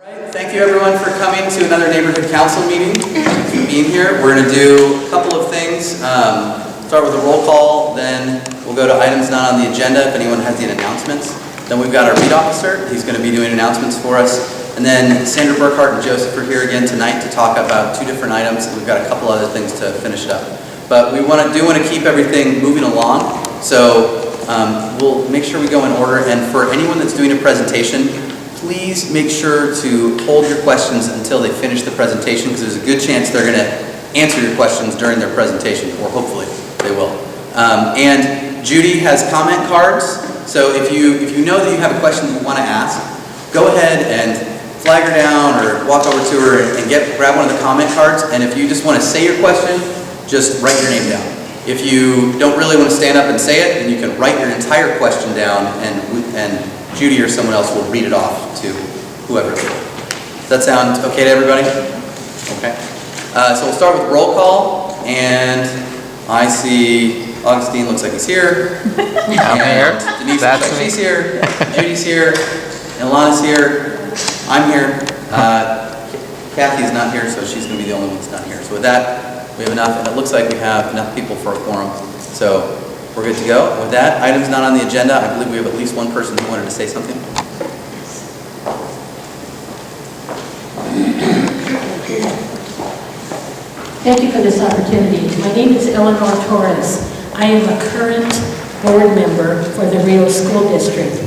Right, thank you everyone for coming to another neighborhood council meeting. Thanks for being here. We're going to do a couple of things. Start with a roll call, then we'll go to items not on the agenda if anyone has any announcements. Then we've got our lead officer. He's going to be doing announcements for us. And then Sandra Burkhart and Joseph are here again tonight to talk about two different items. We've got a couple other things to finish it up. But we want to keep everything moving along. So we'll make sure we go in order. And for anyone that's doing a presentation, please make sure to hold your questions until they finish the presentation, because there's a good chance they're going to answer your questions during their presentation, or hopefully they will. And Judy has comment cards, so if you know that you have a question you want to ask, go ahead and flag her down or walk over to her and grab one of the comment cards. And if you just want to say your question, just write your name down. If you don't really want to stand up and say it, then you can write your entire question down, and Judy or someone else will read it off to whoever. Does that sound okay to everybody? Okay. So we'll start with roll call, and I see Augustine looks like he's here. I'm here. Denise looks like she's here. Judy's here. Ilana's here. I'm here. Kathy's not here, so she's going to be the only one that's not here. So with that, we have enough, and it looks like we have enough people for a quorum. So we're good to go. With that, items not on the agenda, I believe we have at least one person who wanted to say something. Thank you for this opportunity. My name is Eleanor Torres. I am a current board member for the Rio School District.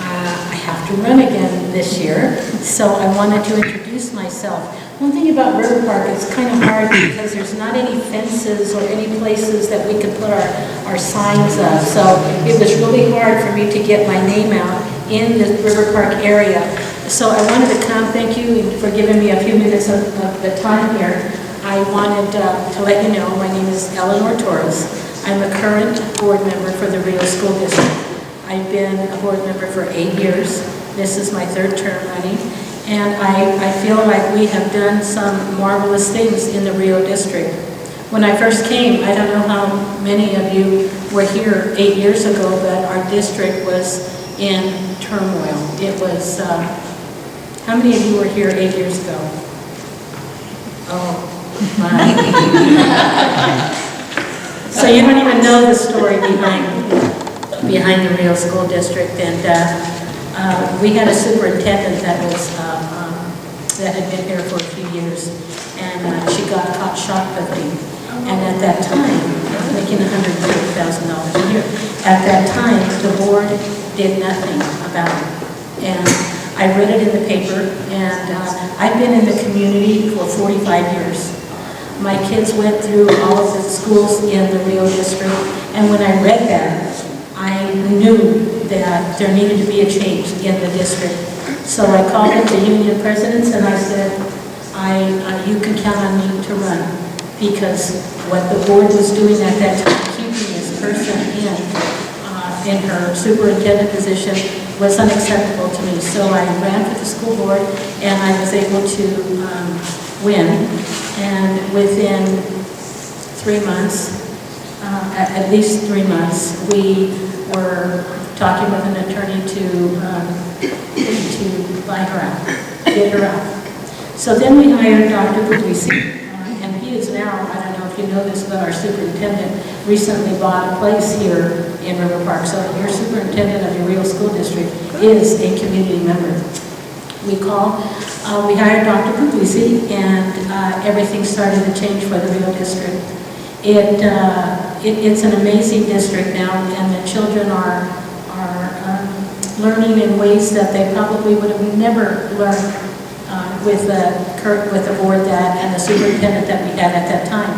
I have to run again this year, so I wanted to introduce myself. One thing about Riverpark, it's kind of hard because there's not any fences or any places that we could put our signs up. So it was really hard for me to get my name out in the Riverpark area. So I wanted to come, thank you for giving me a few minutes of the time here. I wanted to let you know my name is Eleanor Torres. I'm a current board member for the Rio School District. I've been a board member for 8 years. This is my third term running. And I feel like we have done some marvelous things in the Rio District. When I first came, I don't know how many of you were here 8 years ago, but our district was in turmoil. It was, how many of you were here 8 years ago? Oh, my. So you don't even know the story behind the Rio School District. And we had a superintendent that had been here for a few years, and she got caught shoplifting. And at that time, making $130,000 a year. At that time, the board did nothing about it. And I read it in the paper, and I've been in the community for 45 years. My kids went through all of the schools in the Rio District, and when I read that, I knew that there needed to be a change in the district. So I called up the union presidents and I said, you can count on me to run, because what the board was doing at that time, keeping this person in her superintendent position, was unacceptable to me. So I ran for the school board, and I was able to win. And within 3 months, at least 3 months, we were talking with an attorney to buy her out, get her out. So then we hired Dr. Puglisi, and he is now, I don't know if you know this, but our superintendent recently bought a place here in Riverpark. So your superintendent of your Rio School District is a community member. We hired Dr. Puglisi, and everything started to change for the Rio District. It's an amazing district now, and the children are learning in ways that they probably would have never learned with the board and the superintendent that we had at that time.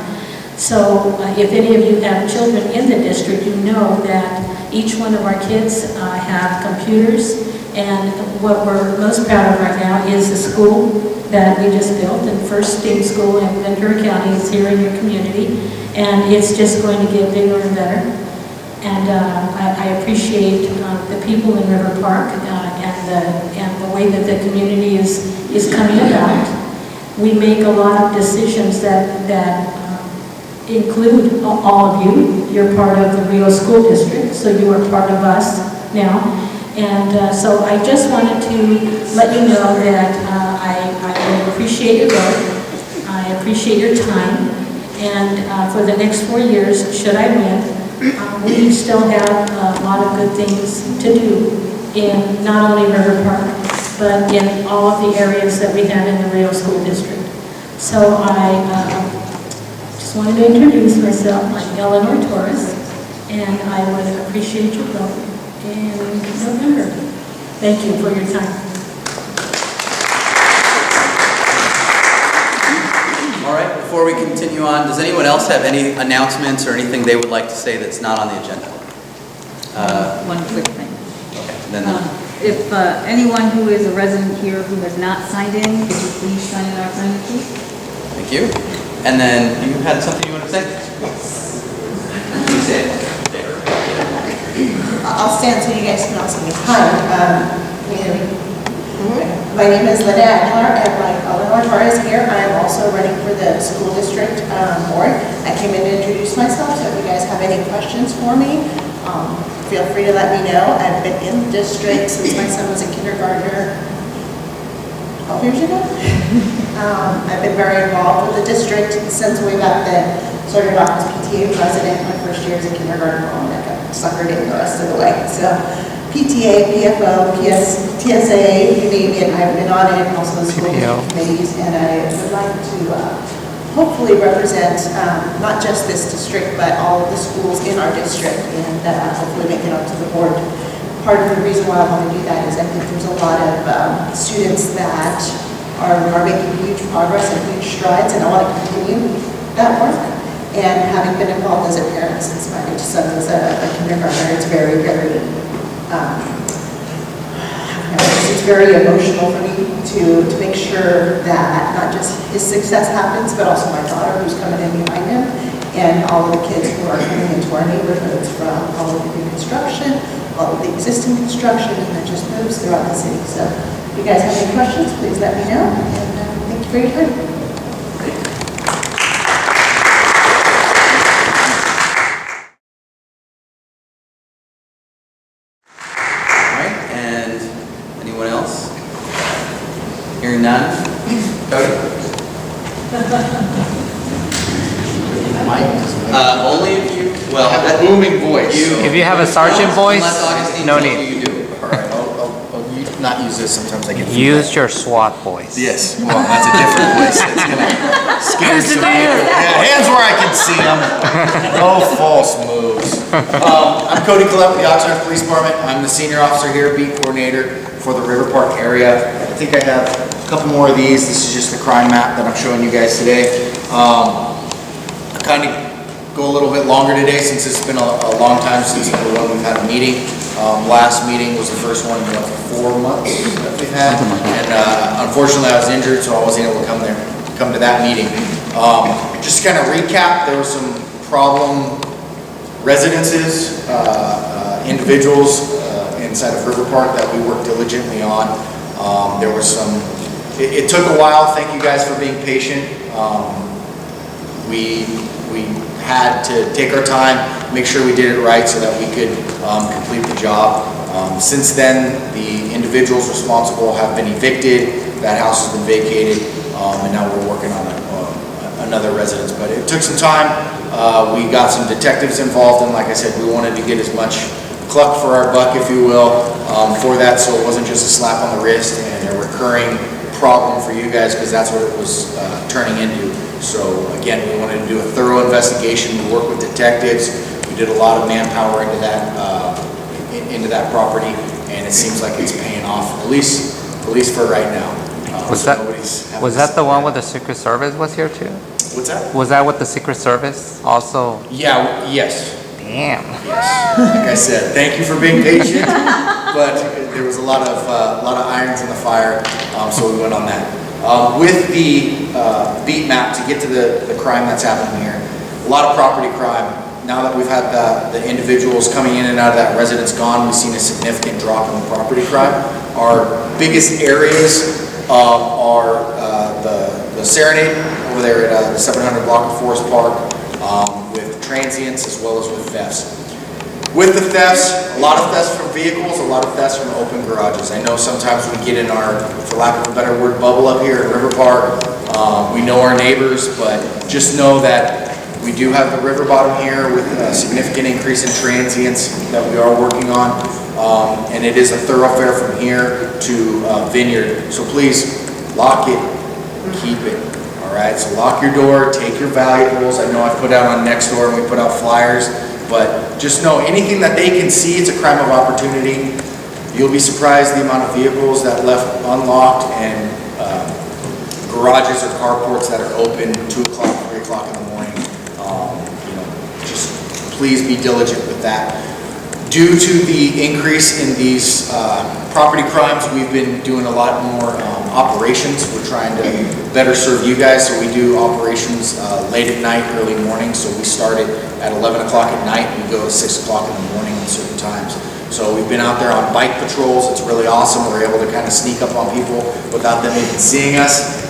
So if any of you have children in the district, you know that each one of our kids have computers, and what we're most proud of right now is the school that we just built, and First STEAM School in Ventura County is here in your community, and it's just going to get bigger and better. And I appreciate the people in Riverpark and the way that the community is coming about. We make a lot of decisions that include all of you. You're part of the Rio School District, so you are part of us now. And so I just wanted to let you know that I will appreciate your vote. I appreciate your time. And for the next 4 years, should I win, we still have a lot of good things to do in not only Riverpark, but in all of the areas that we have in the Rio School District. So I just wanted to introduce myself. I'm Eleanor Torres, and I would appreciate your vote in November. Thank you for your time. All right, before we continue on, does anyone else have any announcements or anything they would like to say that's not on the agenda? One quick thing. Okay, then, If anyone who is a resident here who has not signed in, could you please sign in our sign-in sheet? thank you. And then you had something you want to say? You say it. I'll stand so you guys can also meet. Hi, my name is Linda Aguilar, and like Eleanor Torres here, I am also running for the school district board. I came in to introduce myself, so if you guys have any questions for me, feel free to let me know. I've been in the district since my son was a kindergartner 12 years ago. I've been very involved with the district since way back then. Started off as PTA president my first year as a kindergarten mom, and I got suckered in the rest of the way. So PTA, PFO, TSA, you name it, I've been on it, also the school committees, and I would like to hopefully represent not just this district, but all of the schools in our district, and hopefully make it up to the board. Part of the reason why I want to do that is I think there's a lot of students that are making huge progress and huge strides, and I want to continue that work. And having been involved as a parent since my son was a kindergartner, it's very, very, it's very emotional for me to make sure that not just his success happens, but also my daughter who's coming in behind him, and all of the kids who are coming into our neighborhoods from all of the new construction, all of the existing construction, and then just moves throughout the city. So if you guys have any questions, please let me know, and thank you for your time. Hearing none. Cody? Only if you, well, have a booming voice. If you have a sergeant voice, unless Augustine no tells you need. you do. All right, I'll not use this. Sometimes I get Use your SWAT voice. Yes, well, that's a different voice. That's gonna scare some people. Yeah, hands where I can see them. No false moves. I'm Cody Collette with the Oxnard Police Department. I'm the senior officer here, beat coordinator for the Riverpark area. I think I have a couple more of these. This is just the crime map that I'm showing you guys today. I kind of go a little bit longer today since it's been a long time since we've had a meeting. Last meeting was the first one in 4 months that we've had, and unfortunately I was injured, so I wasn't able to come to that meeting. Just to kind of recap, there were some problem residences, individuals inside of Riverpark that we worked diligently on. There was some, it took a while. Thank you guys for being patient. We had to take our time, make sure we did it right so that we could complete the job. Since then, the individuals responsible have been evicted, that house has been vacated, and now we're working on another residence. But it took some time. We got some detectives involved, and like I said, we wanted to get as much cluck for our buck, if you will, for that, so it wasn't just a slap on the wrist and a recurring problem for you guys, because that's what it was turning into. So again, we wanted to do a thorough investigation. We worked with detectives. We did a lot of manpower into that property, and it seems like it's paying off, at least for right now. Was that the one with the Secret Service was here too? What's that? Was that with the Secret Service also? Yeah. Yes. Damn. Yes. Like I said, thank you for being patient, but there was a lot of irons in the fire, so we went on that. With the beat map to get to the crime that's happening here, a lot of property crime. Now that we've had the individuals coming in and out of that residence gone, we've seen a significant drop in the property crime. Our biggest areas are the Serenade over there at the 700 block of Forest Park, with transients as well as with thefts. With the thefts, a lot of thefts from vehicles, a lot of thefts from open garages. I know sometimes we get in our, for lack of a better word, bubble up here at Riverpark. We know our neighbors, but just know that we do have the river bottom here with a significant increase in transients that we are working on. And it is a thoroughfare from here to Vineyard. So please lock it, keep it. All right, so lock your door, take your valuables. I know I put out on Nextdoor and we put out flyers, but just know anything that they can see, it's a crime of opportunity. You'll be surprised the amount of vehicles that left unlocked and garages or carports that are open 2 o'clock, 3 o'clock in the morning. Just please be diligent with that. Due to the increase in these property crimes, we've been doing a lot more operations. We're trying to better serve you guys, so we do operations late at night, early morning. So we start it at 11 o'clock at night and we go to 6 o'clock in the morning on certain times. So we've been out there on bike patrols. It's really awesome. We're able to kind of sneak up on people without them even seeing us.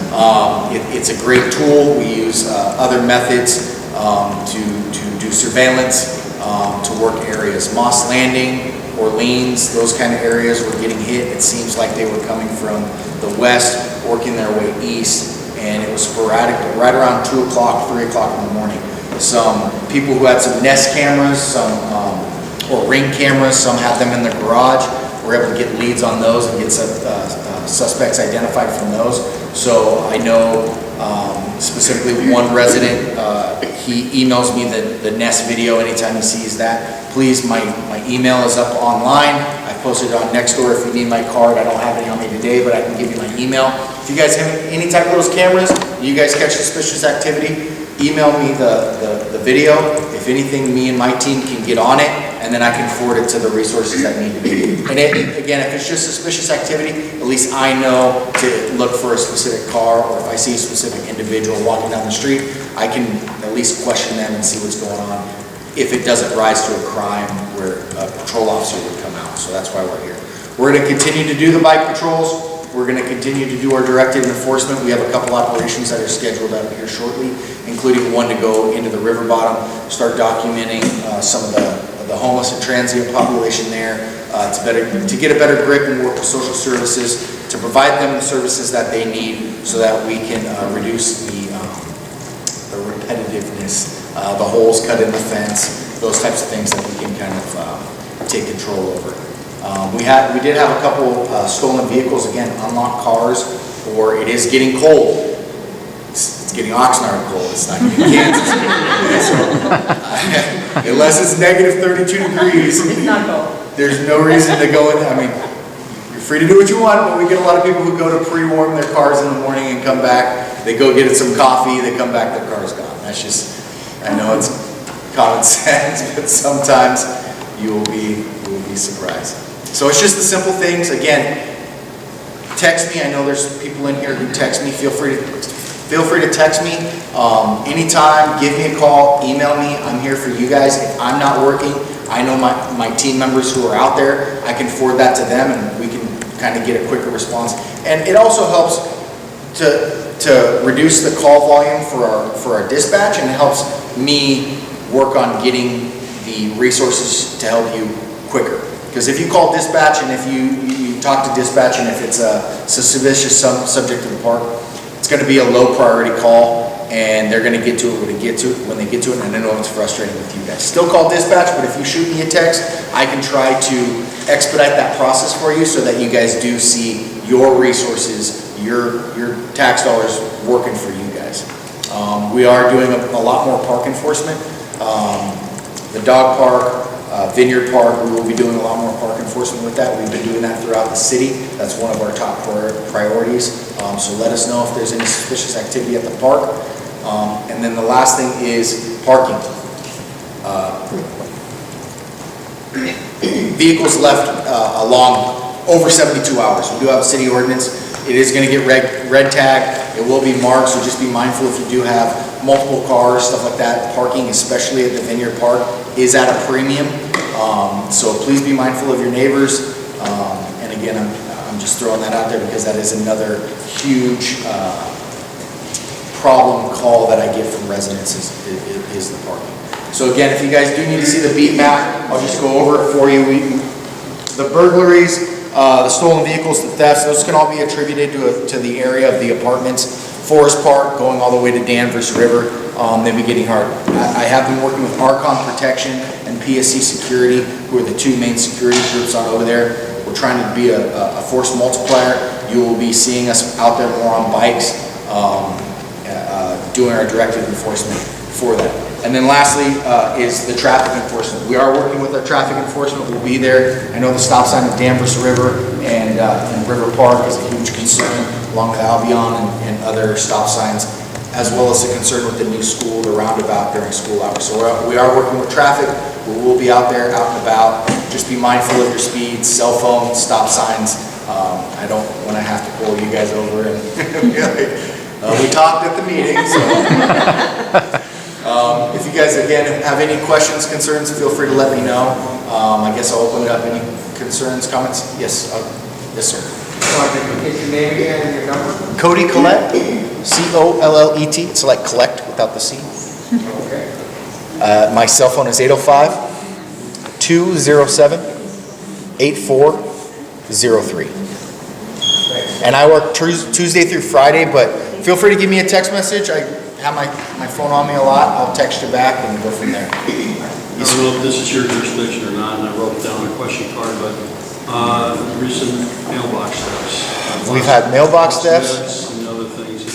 It's a great tool. We use other methods to do surveillance, to work areas. Moss Landing, Orleans, those kind of areas were getting hit. It seems like they were coming from the west, working their way east, and it was sporadic, but right around 2 o'clock, 3 o'clock in the morning. Some people who had some Nest cameras, or Ring cameras, some had them in their garage. We're able to get leads on those and get suspects identified from those. So I know specifically one resident, he emails me the Nest video anytime he sees that. Please, my email is up online. I posted it on Nextdoor. If you need my card, I don't have any on me today, but I can give you my email. If you guys have any type of those cameras, you guys catch suspicious activity, email me the video. If anything, me and my team can get on it, and then I can forward it to the resources that need to be. And again, if it's just suspicious activity, at least I know to look for a specific car, or if I see a specific individual walking down the street, I can at least question them and see what's going on, if it doesn't rise to a crime where a patrol officer would come out. So that's why we're here. We're going to continue to do the bike patrols. We're going to continue to do our directed enforcement. We have a couple operations that are scheduled out here shortly, including one to go into the river bottom, start documenting some of the homeless and transient population there, to get a better grip and work with social services, to provide them the services that they need so that we can reduce the repetitiveness, the holes cut in the fence, those types of things that we can kind of take control over. We did have a couple stolen vehicles, again, unlocked cars, or it is getting cold. It's getting Oxnard cold, it's not getting Kansas cold. Unless it's negative 32 degrees, It's not cold. there's no reason to go in. I mean, you're free to do what you want, but we get a lot of people who go to pre-warm their cars in the morning and come back. They go get some coffee, they come back, their car's gone. That's just, I know it's common sense, but sometimes you will be surprised. So it's just the simple things. Again, text me. I know there's people in here who text me. Feel free to text me anytime. Give me a call. Email me. I'm here for you guys. If I'm not working, I know my team members who are out there. I can forward that to them, and we can kind of get a quicker response. And it also helps to reduce the call volume for our dispatch, and it helps me work on getting the resources to help you quicker. Because if you call dispatch and if you talk to dispatch and if it's a suspicious subject to the park, it's going to be a low priority call, and they're going to get to it when they get to it, and I know it's frustrating with you guys. Still call dispatch, but if you shoot me a text, I can try to expedite that process for you so that you guys do see your resources, your tax dollars working for you guys. We are doing a lot more park enforcement. The dog park, Vineyard Park, we will be doing a lot more park enforcement with that. We've been doing that throughout the city. That's one of our top priorities. So let us know if there's any suspicious activity at the park. And then the last thing is parking. Vehicles left along over 72 hours. We do have a city ordinance. It is going to get red tagged. It will be marked, so just be mindful if you do have multiple cars, stuff like that. Parking, especially at the Vineyard Park, is at a premium. So please be mindful of your neighbors. And again, I'm just throwing that out there because that is another huge problem call that I get from residents is the parking. So again, if you guys do need to see the beat map, I'll just go over it for you. The burglaries, the stolen vehicles, the thefts, those can all be attributed to the area of the apartments. Forest Park, going all the way to Danvers River, they've been getting hard. I have been working with Archon Protection and PSC Security, who are the two main security groups over there. We're trying to be a force multiplier. You will be seeing us out there more on bikes, doing our directive enforcement for that. And then lastly is the traffic enforcement. We are working with our traffic enforcement. We'll be there. I know the stop sign of Danvers River and Riverpark is a huge concern, along with Albion and other stop signs, as well as the concern with the new school, the roundabout during school hours. So we are working with traffic. We will be out there, out and about. Just be mindful of your speeds, cell phones, stop signs. I don't want to have to pull you guys over and be like, we talked at the meeting, so. If you guys, again, have any questions, concerns, feel free to let me know. I guess I'll open it up. Any concerns, comments? Yes, yes, sir. Get your name again and your number. Cody Collette, C-O-L-L-E-T. It's like collect without the C. Okay. My cell phone is 805-207-8403. And I work Tuesday through Friday, but feel free to give me a text message. I have my phone on me a lot. I'll text you back and go from there. I don't know if this is your jurisdiction or not, and I wrote down a question card, but recent mailbox thefts. We've had mailbox thefts. And other things.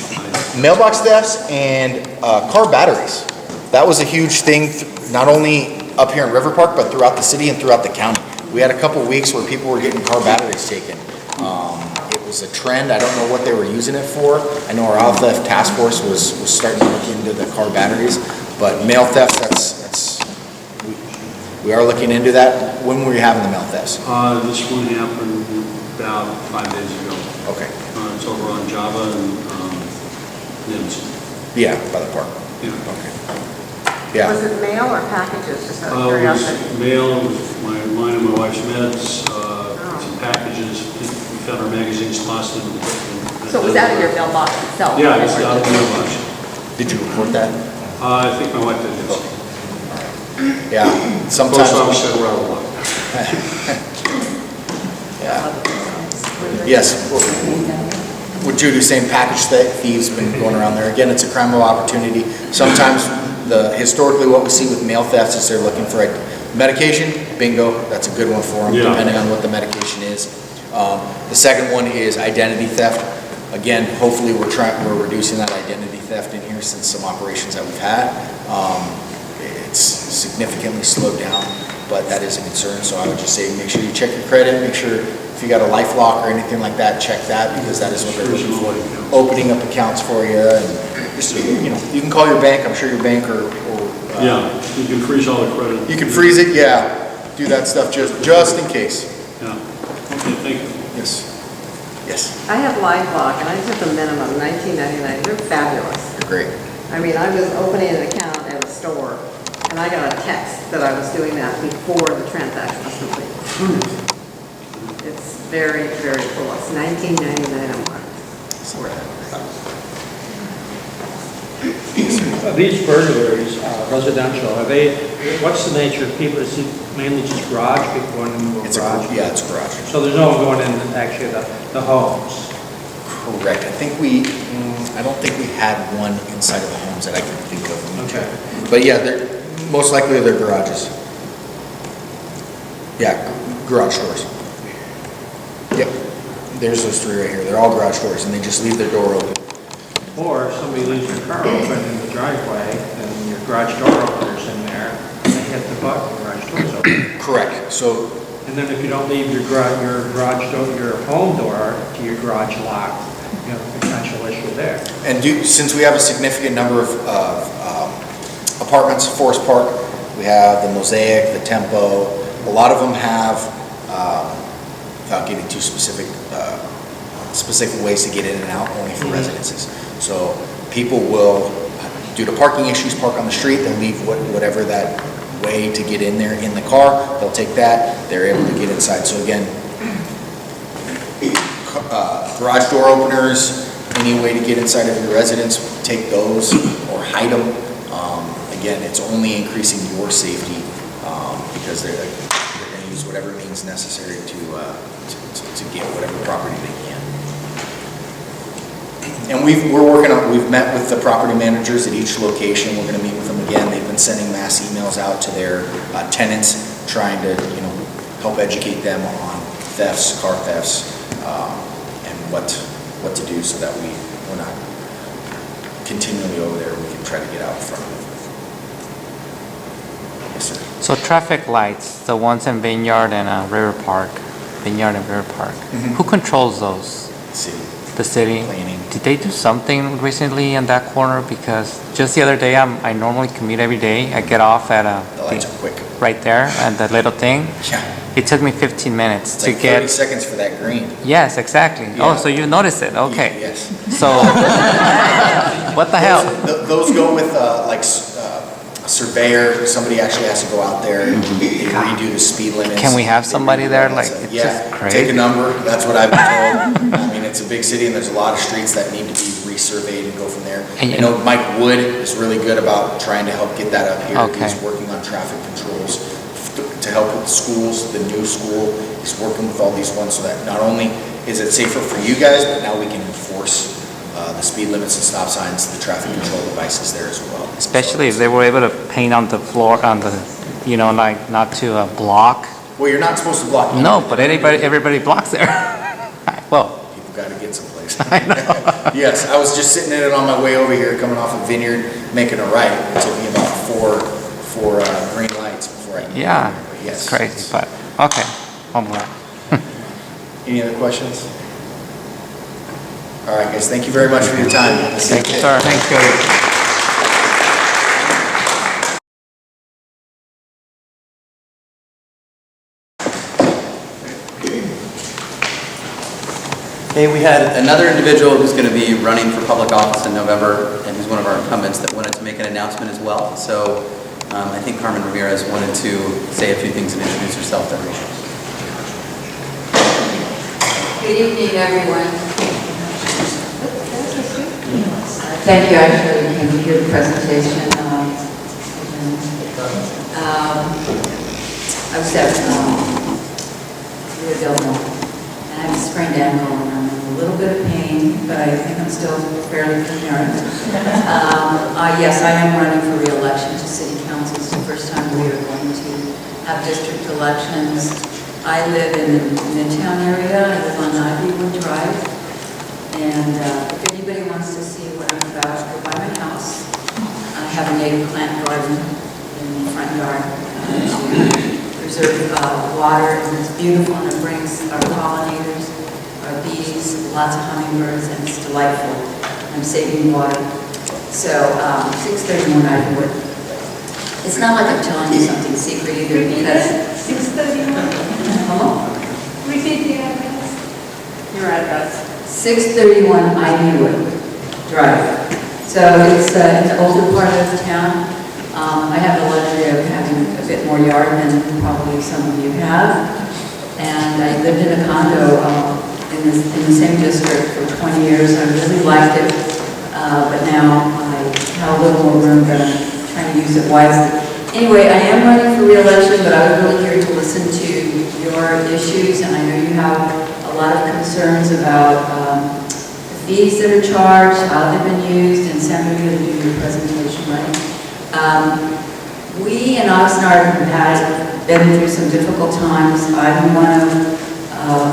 Mailbox thefts and car batteries. That was a huge thing, not only up here in Riverpark, but throughout the city and throughout the county. We had a couple weeks where people were getting car batteries taken. It was a trend. I don't know what they were using it for. I know our auto theft task force was starting to look into the car batteries, but mail theft, we are looking into that. When were you having the mail thefts? This one happened about 5 days ago. Okay. It's over on Java and Nims. Yeah, by the park. Yeah. Okay. Yeah. Was it mail or packages, just out of It was curiosity? mail, it was mine and my wife's meds, some packages. We found our magazines lost in. So it was out of your mailbox itself? Yeah, it was out of the mailbox. Did you report that? I think my wife did this. Yeah. Sometimes. Post office said we're out of luck. Yeah. Yes. What Judy's saying, package thieves been going around there. Again, it's a crime of opportunity. Sometimes historically what we see with mail thefts is they're looking for a medication. Bingo, that's a good one for them, depending on what the medication is. The second one is identity theft. Again, hopefully we're reducing that identity theft in here since some operations that we've had. It's significantly slowed down, but that is a concern. So I would just say make sure you check your credit, make sure if you got a LifeLock or anything like that, check that because that is what they're looking for. Opening up accounts for you and just, you can call your bank. I'm sure your bank or Yeah, you can freeze all the credit. you can freeze it, yeah. Do that stuff just in case. Yeah. Okay, thank you. Yes. Yes. I have LifeLock, and I took the minimum, $19.99. They're fabulous. You're great. I mean, I was opening an account at a store, and I got a text that I was doing that before the transaction was complete. It's very, very cool. It's $19.99 a month. These burglaries, residential, what's the nature of people? Is it mainly just garage, people going into a garage? Yeah, it's garage. So there's no one going in actually the homes? Correct. I don't think we had one inside of the homes that I can think of. Okay. But yeah, most likely they're garages. Yeah, garage doors. Yep. There's those three right here. They're all garage doors and they just leave their door open. Or if somebody leaves their car open in the driveway, and your garage door opener's in there, and they hit the button, the garage door's open. Correct. So, And then if you don't leave your garage door, your home door to your garage locked, you have a potential issue there. and since we have a significant number of apartments, Forest Park, we have the Mosaic, the Tempo, a lot of them have, without getting too specific ways to get in and out only for residences. So people will, due to parking issues, park on the street, they'll leave whatever that way to get in there in the car, they'll take that, they're able to get inside. So again, garage door openers, any way to get inside of your residence, take those or hide them. again, it's only increasing your safety because they're going to use whatever means necessary to get whatever property they can. And we've met with the property managers at each location. We're going to meet with them again. They've been sending mass emails out to their tenants, trying to, help educate them on thefts, car thefts, and what to do so that we're not continually over there. We can try to get out in front of it. Yes, sir. So traffic lights, the ones in Vineyard and Riverpark, who controls those? City. The city? Planning. Did they do something recently in that corner? Because just the other day, I normally commute every day. I get off at The lights are quick. right there, and the little thing. Yeah. It took me 15 minutes It's to like get. 30 seconds for that green. Yes, exactly. Yeah. Oh, so you noticed it? Okay. Yes. So, what the hell? Those go with a surveyor. Somebody actually has to go out there and they redo the speed limits. Can we have They somebody redo there? all that Like, stuff. it's Yeah, just crazy. take a number. That's what I've been told. I mean, it's a big city and there's a lot of streets that need to be resurveyed and go from there. And I know Mike Wood is really good about trying to help get that up here. Okay. He's working on traffic controls to help with the schools, the new school. He's working with all these ones so that not only is it safer for you guys, but now we can enforce the speed limits and stop signs, the traffic control devices there as well. Especially if they were able to paint on the floor, on the, like not to block. Well, you're not supposed to block. No, but everybody blocks there. Well, People got to get someplace. I know. Yes, I was just sitting in it on my way over here, coming off of Vineyard, making a right. It took me about four green lights before I. Yeah, But yes. it's crazy, but, okay, one more. Any other questions? All right, guys, thank you very much for your time. Thank you, sir. Thank you. Okay, we had another individual who's going to be running for public office in November, and who's one of our incumbents that wanted to make an announcement as well. So I think Carmen Ramirez wanted to say a few things and introduce herself to everyone. Good evening, everyone. Thank you, actually, came to hear the presentation. I was at Rio, and I have a sprained ankle, and I'm in a little bit of pain, but I think I'm still fairly coherent. Yes, I am running for re-election to City Council. It's the first time we are going to have district elections. I live in the Midtown area. I live on Ivywood Drive. And if anybody wants to see what I'm about, go by my house. I have a native plant garden in the front yard to preserve water, and it's beautiful, and it brings our pollinators, our bees, lots of hummingbirds, and it's delightful. I'm saving water. So 631 Ivywood. It's not like I'm telling you something secret either, because 631. Repeat the address. Your address. 631 Ivywood Drive. So it's an older part of the town. I have the luxury of having a bit more yard than probably some of you have. And I lived in a condo in the same district for 20 years. I really liked it, but now I have a little more room, but I'm trying to use it wisely. Anyway, I am running for re-election, but I was really here to listen to your issues, and I know you have a lot of concerns about the fees that are charged, how they've been used, and Sandra, you're going to do your presentation, right? We in Oxnard have been through some difficult times. I'm one of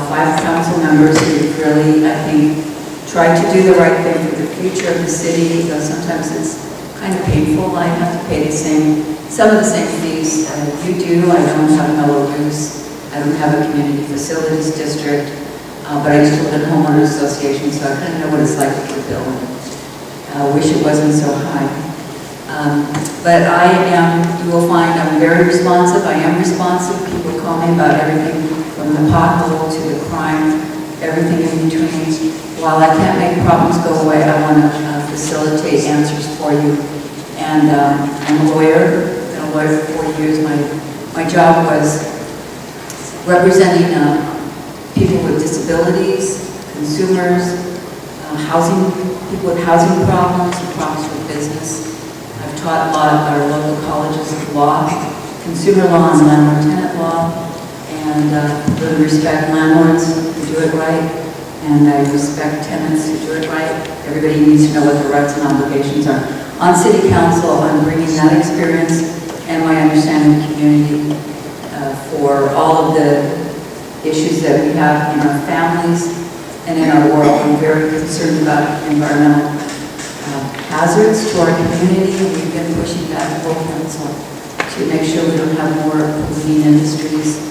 5 council members who really, I think, tried to do the right thing for the future of the city, though sometimes it's kind of painful. I have to pay some of the same fees you do. I don't have mellow roofs. I don't have a community facilities district, but I used to live in a homeowner association, so I kind of know what it's like to get a bill. I wish it wasn't so high. But you will find I'm very responsive. I am responsive. People call me about everything from the pothole to the crime, everything in between. While I can't make problems go away, I want to facilitate answers for you. And I'm a lawyer. I've been a lawyer for 40 years. My job was representing people with disabilities, consumers, people with housing problems, and problems with business. I've taught law at our local colleges of law, consumer law and landlord tenant law, and really respect landlords who do it right, and I respect tenants who do it right. Everybody needs to know what their rights and obligations are. On City Council, I'm bringing that experience and my understanding of the community for all of the issues that we have in our families and in our world. I'm very concerned about environmental hazards to our community. We've been pushing that whole council to make sure we don't have more polluting industries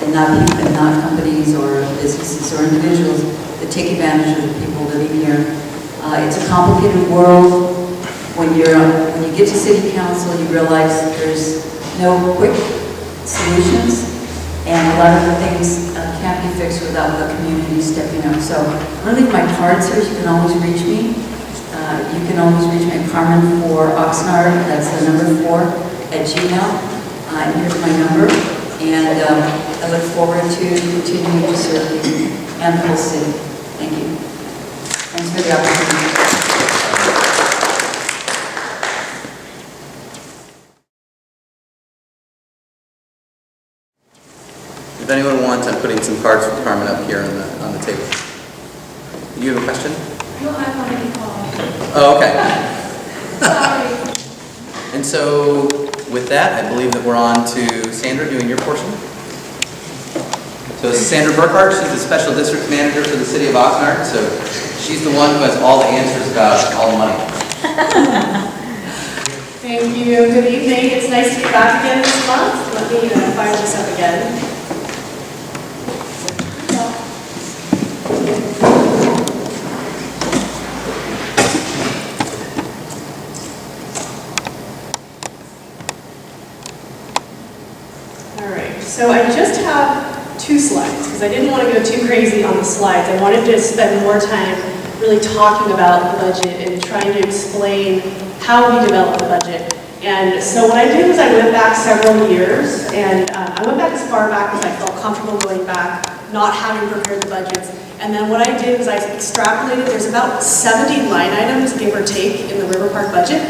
and not people, and not companies or businesses or individuals that take advantage of the people living here. It's a complicated world. When you get to City Council, you realize there's no quick solutions, and a lot of the things can't be fixed without the community stepping up. So I'm going to leave my cards here. You can always reach me. You can always reach me at Carmen for Oxnard. That's the number 4 at Gmail. And here's my number. And I look forward to continuing to serve you and the whole city. Thank you. Thanks for the opportunity. If anyone wants, I'm putting some cards for Carmen up here on the table. Do you have a question? No, I wanted to call. Oh, okay. Sorry. And so with that, I believe that we're on to Sandra doing your portion. So this is Sandra Burkhart. She's the Special District Manager for the City of Oxnard. So she's the one who has all the answers about all the money. Thank you. Good evening. It's nice to be back again this month. Let me fire this up again. So I just have 2 slides because I didn't want to go too crazy on the slides. I wanted to spend more time really talking about the budget and trying to explain how we develop the budget. And so what I did was I went back several years, and I went back as far back as I felt comfortable going back, not having prepared the budgets. And then what I did was I extrapolated. There's about 70 line items, give or take, in the Riverpark budget.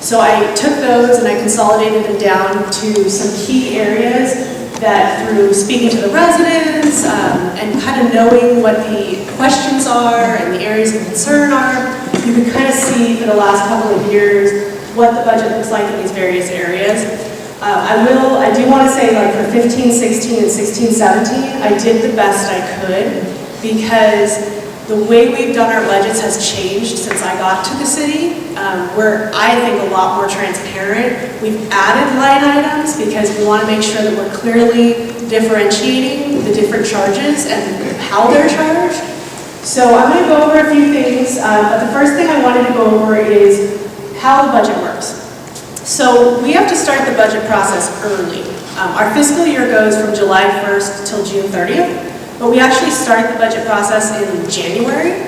So I took those and I consolidated them down to some key areas that through speaking to the residents and kind of knowing what the questions are and the areas of concern are, you can kind of see for the last couple of years what the budget looks like in these various areas. I do want to say, like for 15, 16, and 16, 17, I did the best I could because the way we've done our budgets has changed since I got to the city. We're, I think, a lot more transparent. We've added line items because we want to make sure that we're clearly differentiating the different charges and how they're charged. So I'm going to go over a few things, but the first thing I wanted to go over is how the budget works. So we have to start the budget process early. Our fiscal year goes from July 1st till June 30th. But we actually start the budget process in January.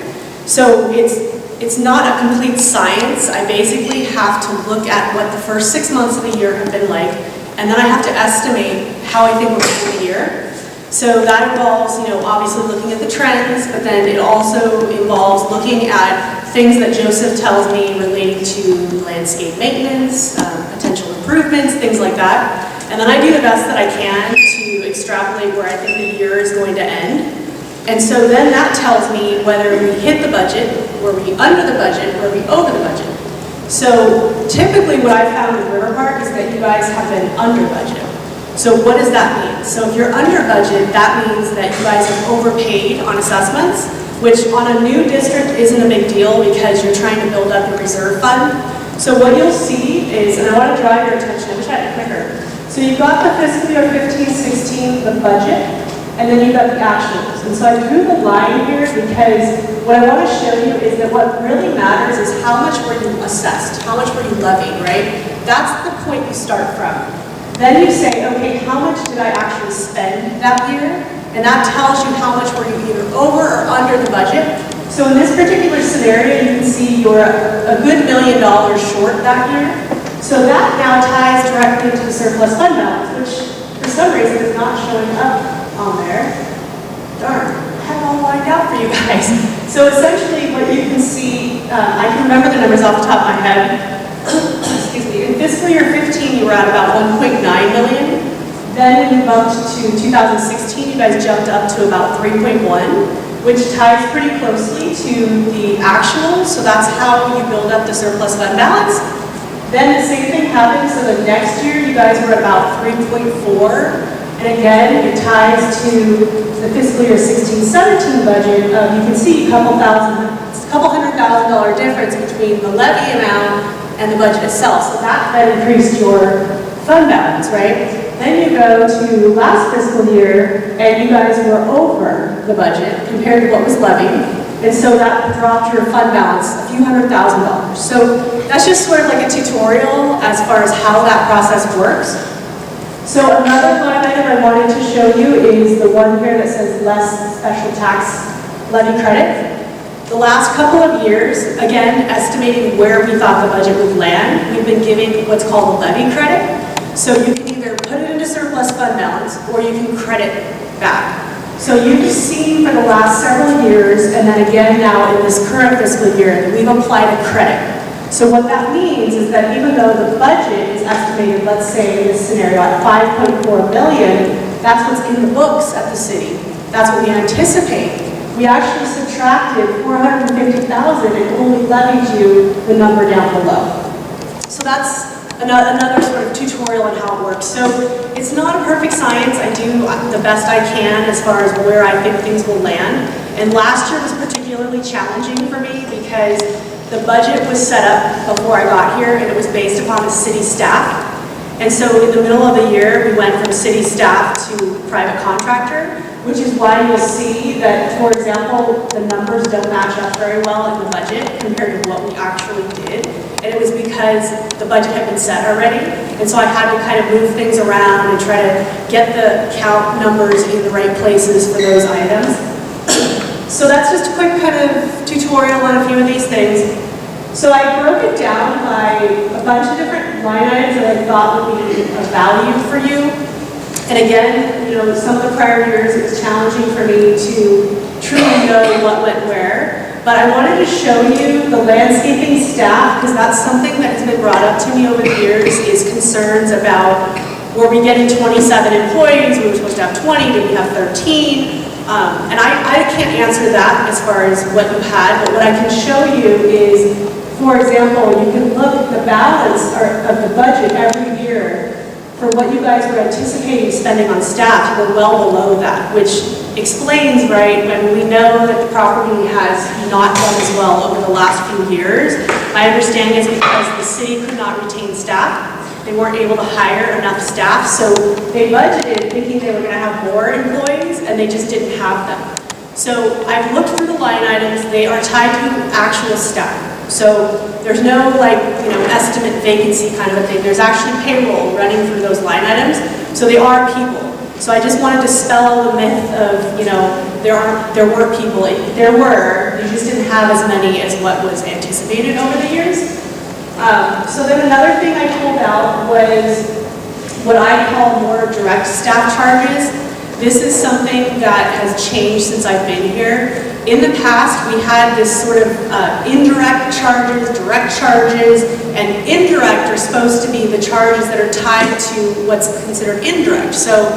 So it's not a complete science. I basically have to look at what the first 6 months of the year have been like, and then I have to estimate how I think we're going to end the year. So that involves, obviously looking at the trends, but then it also involves looking at things that Joseph tells me relating to landscape maintenance, potential improvements, things like that. And then I do the best that I can to extrapolate where I think the year is going to end. And so then that tells me whether we hit the budget, were we under the budget, were we over the budget. So typically what I found with Riverpark is that you guys have been under budget. So what does that mean? So if you're under budget, that means that you guys have overpaid on assessments, which on a new district isn't a big deal because you're trying to build up a reserve fund. So what you'll see is, and I want to draw your attention, I wish I had a clicker. So you've got the fiscal year 15-16, the budget, and then you've got the actuals. And so I drew the line here because what I want to show you is that what really matters is how much were you assessed, how much were you levied, right? That's the point you start from. Then you say, okay, how much did I actually spend that year? And that tells you how much were you either over or under the budget. So in this particular scenario, you can see you're a good $1 million short that year. So that now ties directly to the surplus fund balance, which for some reason is not showing up on there. Darn, I have it all lined out for you guys. So essentially what you can see, I can remember the numbers off the top of my head. Excuse me. fiscal year 15, you were at about 1.9 million. Then when you bumped to 2016, you guys jumped up to about 3.1, which ties pretty closely to the actual. So that's how you build up the surplus fund balance. Then the same thing happened. So the next year, you guys were at about 3.4. And again, it ties to the fiscal year 16-17 budget. You can see a couple $100,000 difference between the levy amount and the budget itself. So that then increased your fund balance, right? Then you go to last fiscal year, and you guys were over the budget compared to what was levied. And so that dropped your fund balance a few $100,000. So that's just sort of like a tutorial as far as how that process works. So another line item I wanted to show you is the one here that says less special tax levy credit. The last couple of years, again, estimating where we thought the budget would land, we've been giving what's called a levy credit. So you can either put it into surplus fund balance or you can credit back. So you've seen for the last several years, and then again now in this current fiscal year, that we've applied a credit. So what that means is that even though the budget is estimated, let's say in this scenario, at 5.4 billion, that's what's in the books at the city. That's what we anticipate. We actually subtracted 450,000 and only levied you the number down below. So that's another sort of tutorial on how it works. So it's not a perfect science. I do the best I can as far as where I think things will land. And last year was particularly challenging for me because the budget was set up before I got here, and it was based upon the city staff. And so in the middle of the year, we went from city staff to private contractor, which is why you'll see that, for example, the numbers don't match up very well in the budget compared to what we actually did. And it was because the budget had been set already. And so I had to kind of move things around and try to get the count numbers in the right places for those items. So that's just a quick kind of tutorial on a few of these things. So I broke it down by a bunch of different line items that I thought would be of value for you. And again, you know, some of the prior years it was challenging for me to truly know what went where. But I wanted to show you the landscaping staff, because that's something that has been brought up to me over the years, is concerns about, were we getting 27 employees? We were supposed to have 20, did we have 13? And I can't answer that as far as what you had, but what I can show you is, for example, you can look at the balance of the budget every year for what you guys were anticipating spending on staff. We're well below that, which explains, right, when we know that the property has not done as well over the last few years. My understanding is because the city could not retain staff. They weren't able to hire enough staff, so they budgeted thinking they were going to have more employees, and they just didn't have them. So I've looked through the line items. They are tied to actual staff. So there's no, like, you know, estimate vacancy kind of a thing. There's actually payroll running through those line items, so they are people. So I just wanted to dispel the myth of, you know, there were people. There were, you just didn't have as many as what was anticipated over the years. So then another thing I pulled out was what I call more direct staff charges. This is something that has changed since I've been here. In the past, we had this sort of indirect charges, direct charges, and indirect are supposed to be the charges that are tied to what's considered indirect. So,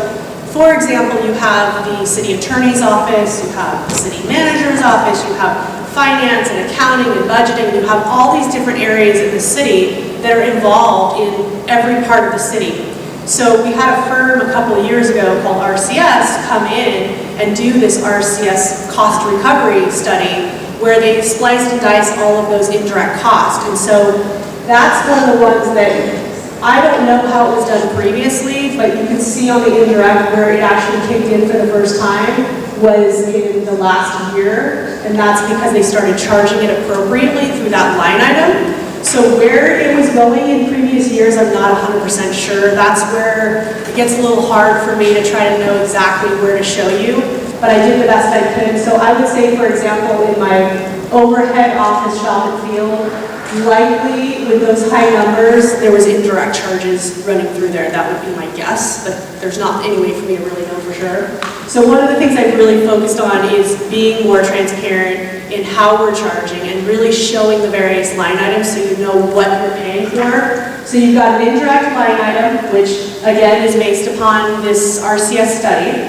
for example, you have the city attorney's office, you have the city manager's office, you have finance and accounting and budgeting, you have all these different areas in the city that are involved in every part of the city. So we had a firm a couple of years ago called RCS come in and do this RCS cost recovery study where they spliced and diced all of those indirect costs. And so that's one of the ones that I don't know how it was done previously, but you can see on the indirect where it actually kicked in for the first time was in the last year, and that's because they started charging it appropriately through that line item. So where it was going in previous years, I'm not 100% sure. That's where it gets a little hard for me to try to know exactly where to show you, but I did the best I could. So I would say, for example, in my overhead office shop and field Likely, with those high numbers, there was indirect charges running through there. That would be my guess, but there's not any way for me to really know for sure. So one of the things I've really focused on is being more transparent in how we're charging and really showing the various line items so you know what you're paying for. So you've got an indirect line item, which again is based upon this RCS study.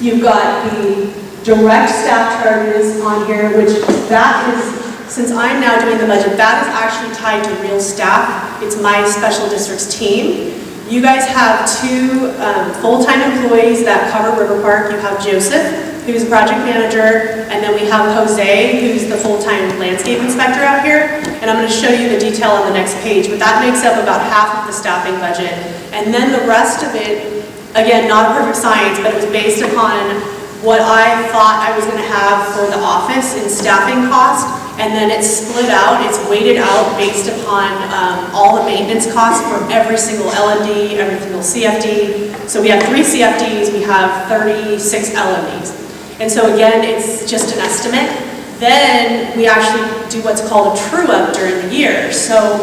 You've got the direct staff charges on here, which that is, since I'm now doing the budget, that is actually tied to real staff. It's my special districts team. You guys have two full-time employees that cover Riverpark. You have Joseph, who's project manager, and then we have Jose, who's the full-time landscape inspector out here. And I'm going to show you the detail on the next page, but that makes up about half of the staffing budget. And then the rest of it, again, not a perfect science, but it was based upon what I thought I was going to have for the office in staffing cost. And then it's split out, it's weighted out based upon all the maintenance costs for every single L&D, every single CFD. So we have 3 CFDs, we have 36 L&Ds. And so again, it's just an estimate. Then we actually do what's called a true-up during the year. So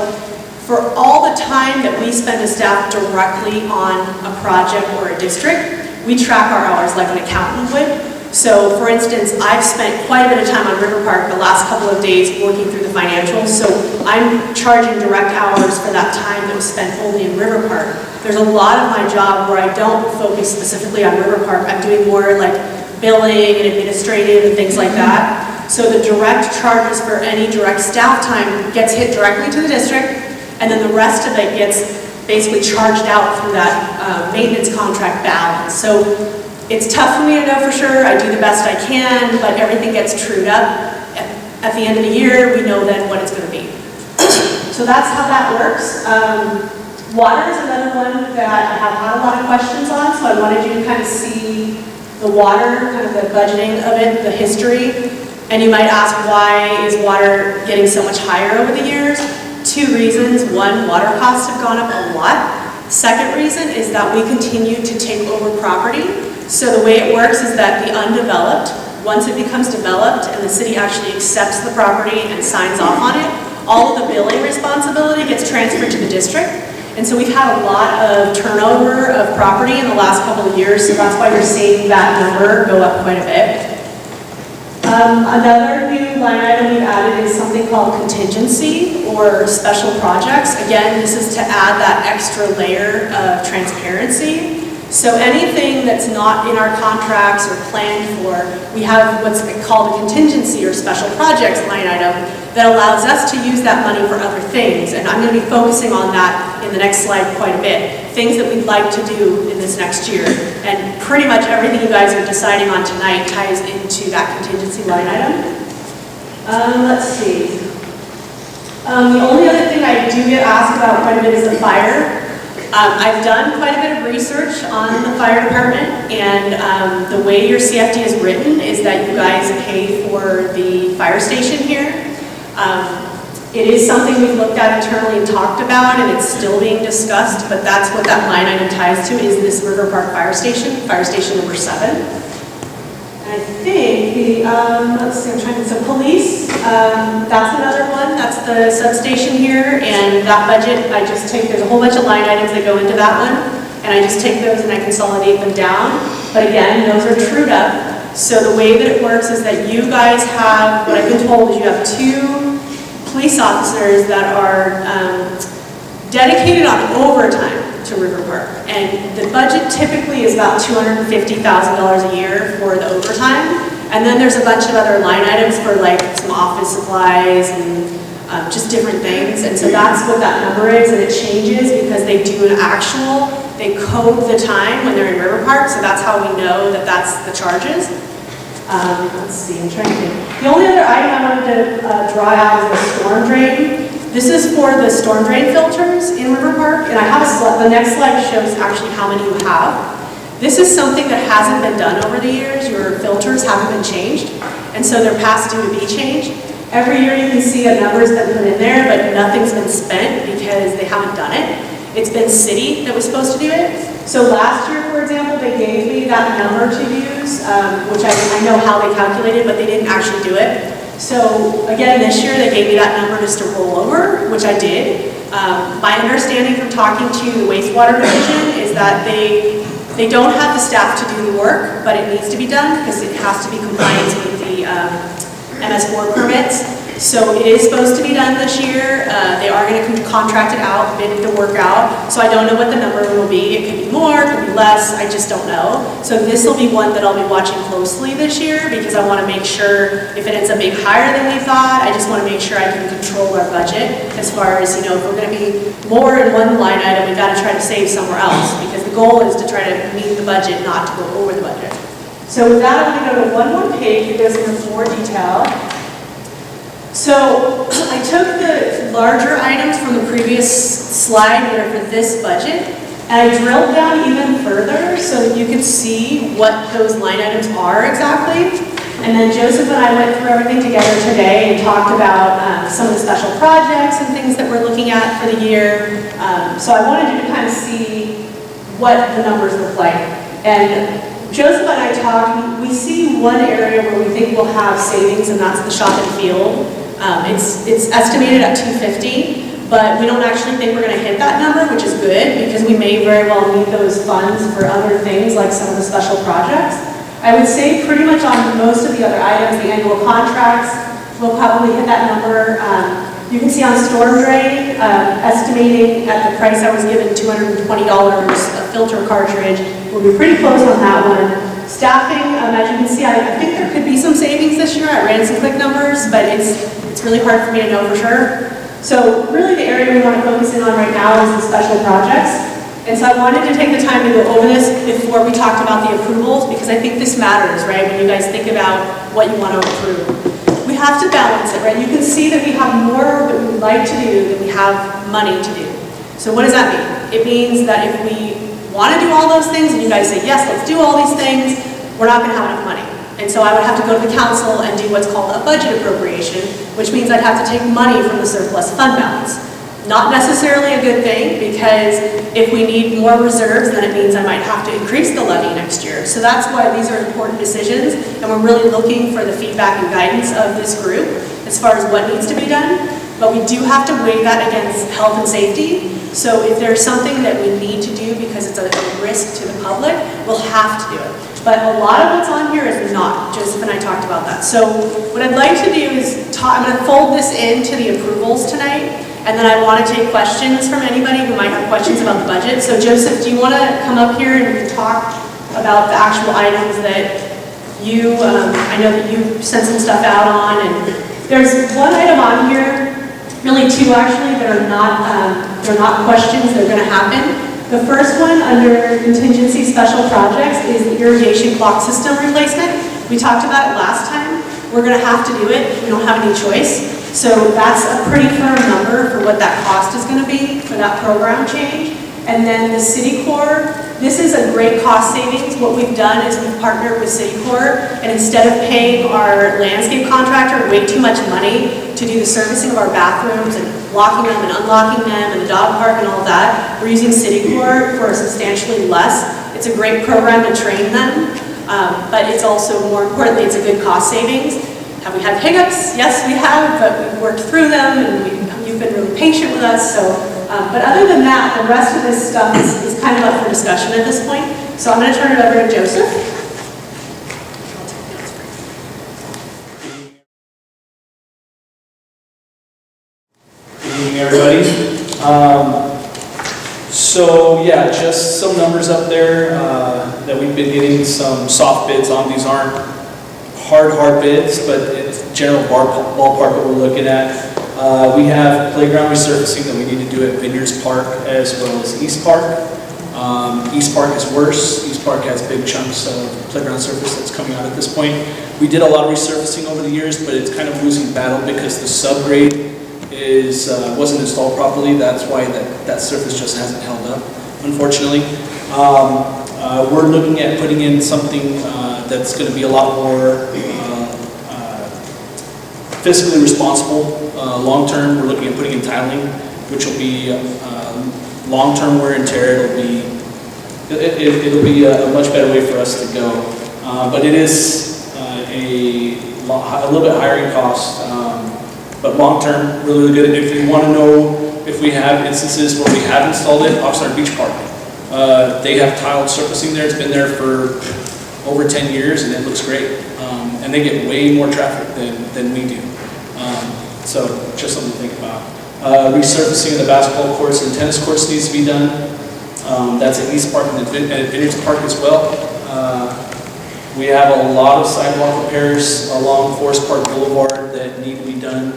for all the time that we spend as staff directly on a project or a district, we track our hours like an accountant would. So for instance, I've spent quite a bit of time on Riverpark the last couple of days working through the financials, so I'm charging direct hours for that time that was spent only in Riverpark. There's a lot of my job where I don't focus specifically on Riverpark. I'm doing more like billing and administrative and things like that. So the direct charges for any direct staff time gets hit directly to the district, and then the rest of it gets basically charged out through that maintenance contract balance. So it's tough for me to know for sure. I do the best I can, but everything gets trued up. At the end of the year, we know then what it's going to be. So that's how that works. Water is another one that I have had a lot of questions on, so I wanted you to kind of see the water, kind of the budgeting of it, the history. And you might ask, why is water getting so much higher over the years? 2 reasons. One, water costs have gone up a lot. Second reason is that we continue to take over property. So the way it works is that the undeveloped, once it becomes developed and the city actually accepts the property and signs off on it, all of the billing responsibility gets transferred to the district. And so we've had a lot of turnover of property in the last couple of years, so that's why you're seeing that number go up quite a bit. Another new line item we've added is something called contingency or special projects. Again, this is to add that extra layer of transparency. So anything that's not in our contracts or planned for, we have what's called a contingency or special projects line item that allows us to use that money for other things. And I'm going to be focusing on that in the next slide quite a bit. Things that we'd like to do in this next year. And pretty much everything you guys are deciding on tonight ties into that contingency line item. Let's see. The only other thing I do get asked about quite a bit is the fire. I've done quite a bit of research on the fire department, and the way your CFD is written is that you guys pay for the fire station here. It is something we've looked at internally and talked about, and it's still being discussed, but that's what that line item ties to, is this Riverpark fire station number 7. And I think the, let's see, I'm trying to, so police, that's another one, that's the substation here, and that budget, I just take, there's a whole bunch of line items that go into that one, and I just take those and I consolidate them down. But again, those are trued up. So the way that it works is that you guys have, what I've been told is you have 2 police officers that are dedicated on overtime to Riverpark. And the budget typically is about $250,000 a year for the overtime. And then there's a bunch of other line items for like some office supplies and just different things. And so that's what that number is, and it changes because they do an actual, they code the time when they're in Riverpark, so that's how we know that that's the charges. Let's see, I'm trying to think. The only other item I wanted to draw out is the storm drain. This is for the storm drain filters in Riverpark, and I have a slide, the next slide shows actually how many you have. This is something that hasn't been done over the years. Your filters haven't been changed, and so they're past due to be changed. Every year you can see a number's been put in there, but nothing's been spent because they haven't done it. It's been city that was supposed to do it. So last year, for example, they gave me that number to use, which I know how they calculated, but they didn't actually do it. So again, this year they gave me that number just to roll over, which I did. My understanding from talking to the wastewater division is that they don't have the staff to do the work, but it needs to be done because it has to be compliant with the MS4 permits. So it is supposed to be done this year. They are going to contract it out, bid the work out. So I don't know what the number will be. It could be more, it could be less. I just don't know. So this will be one that I'll be watching closely this year because I want to make sure if it ends up being higher than we thought, I just want to make sure I can control our budget as far as, you know, if we're going to be more in one line item, we got to try to save somewhere else because the goal is to try to meet the budget, not to go over the budget. So with that, I'm going to go to one more page that goes into more detail. So I took the larger items from the previous slide that are for this budget, and I drilled down even further so that you could see what those line items are exactly. And then Joseph and I went through everything together today and talked about some of the special projects and things that we're looking at for the year. So I wanted you to kind of see what the numbers look like. And Joseph and I talked, we see one area where we think we'll have savings, and that's the shop and field. It's estimated at $250, but we don't actually think we're going to hit that number, which is good because we may very well need those funds for other things like some of the special projects. I would say pretty much on most of the other items, the annual contracts, we'll probably hit that number. You can see on storm drain, estimating at the price I was given, $220 a filter cartridge. We'll be pretty close on that one. Staffing, as you can see, I think there could be some savings this year. I ran some quick numbers, but it's really hard for me to know for sure. So really the area we want to focus in on right now is the special projects. And so I wanted to take the time to go over this before we talked about the approvals, because I think this matters, right, when you guys think about what you want to approve. We have to balance it, right? You can see that we have more that we would like to do than we have money to do. So what does that mean? It means that if we want to do all those things and you guys say, yes, let's do all these things, we're not going to have enough money. And so I would have to go to the council and do what's called a budget appropriation, which means I'd have to take money from the surplus fund balance. Not necessarily a good thing, because if we need more reserves, then it means I might have to increase the levy next year. So that's why these are important decisions, and we're really looking for the feedback and guidance of this group as far as what needs to be done. But we do have to weigh that against health and safety. So if there's something that we need to do because it's a risk to the public, we'll have to do it. But a lot of what's on here is not. Joseph and I talked about that. So what I'd like to do is, I'm going to fold this into the approvals tonight, and then I want to take questions from anybody who might have questions about the budget. So Joseph, do you want to come up here and talk about the actual items that you, I know that you sent some stuff out on, and there's one item on here, really two actually, that are not, they're not questions, they're going to happen. The first one under contingency special projects is the irrigation clock system replacement. We talked about it last time. We're going to have to do it. We don't have any choice. So that's a pretty firm number for what that cost is going to be for that program change. And then the City Corps, this is a great cost savings. What we've done is we've partnered with City Corps, and instead of paying our landscape contractor way too much money to do the servicing of our bathrooms and locking them and unlocking them and the dog park and all that, we're using City Corps for substantially less. It's a great program to train them, but it's also, more importantly, it's a good cost savings. Have we had hiccups? Yes, we have, but we've worked through them, and you've been really patient with us. So, but other than that, the rest of this stuff is kind of up for discussion at this point. So I'm going to turn it over to Joseph. Good evening, everybody. So yeah, just some numbers up there that we've been getting some soft bids on. These aren't hard bids, but it's general ballpark what we're looking at. We have playground resurfacing that we need to do at Vineyards Park as well as East Park. East Park is worse. East Park has big chunks of playground surface that's coming out at this point. We did a lot of resurfacing over the years, but it's kind of losing battle because the subgrade wasn't installed properly. That's why that surface just hasn't held up, unfortunately. We're looking at putting in something that's going to be a lot more fiscally responsible. Long-term, we're looking at putting in tiling, which will be long-term wear and tear. It'll be a much better way for us to go. But it is a a little bit higher in cost, but long-term, really, really good. If you want to know if we have instances where we have installed it, Oxnard Beach Park. They have tiled surfacing there. It's been there for over 10 years, and it looks great. And they get way more traffic than we do. So just something to think about. Resurfacing of the basketball courts and tennis courts needs to be done. That's at East Park and at Vineyards Park as well. We have a lot of sidewalk repairs along Forest Park Boulevard that need to be done,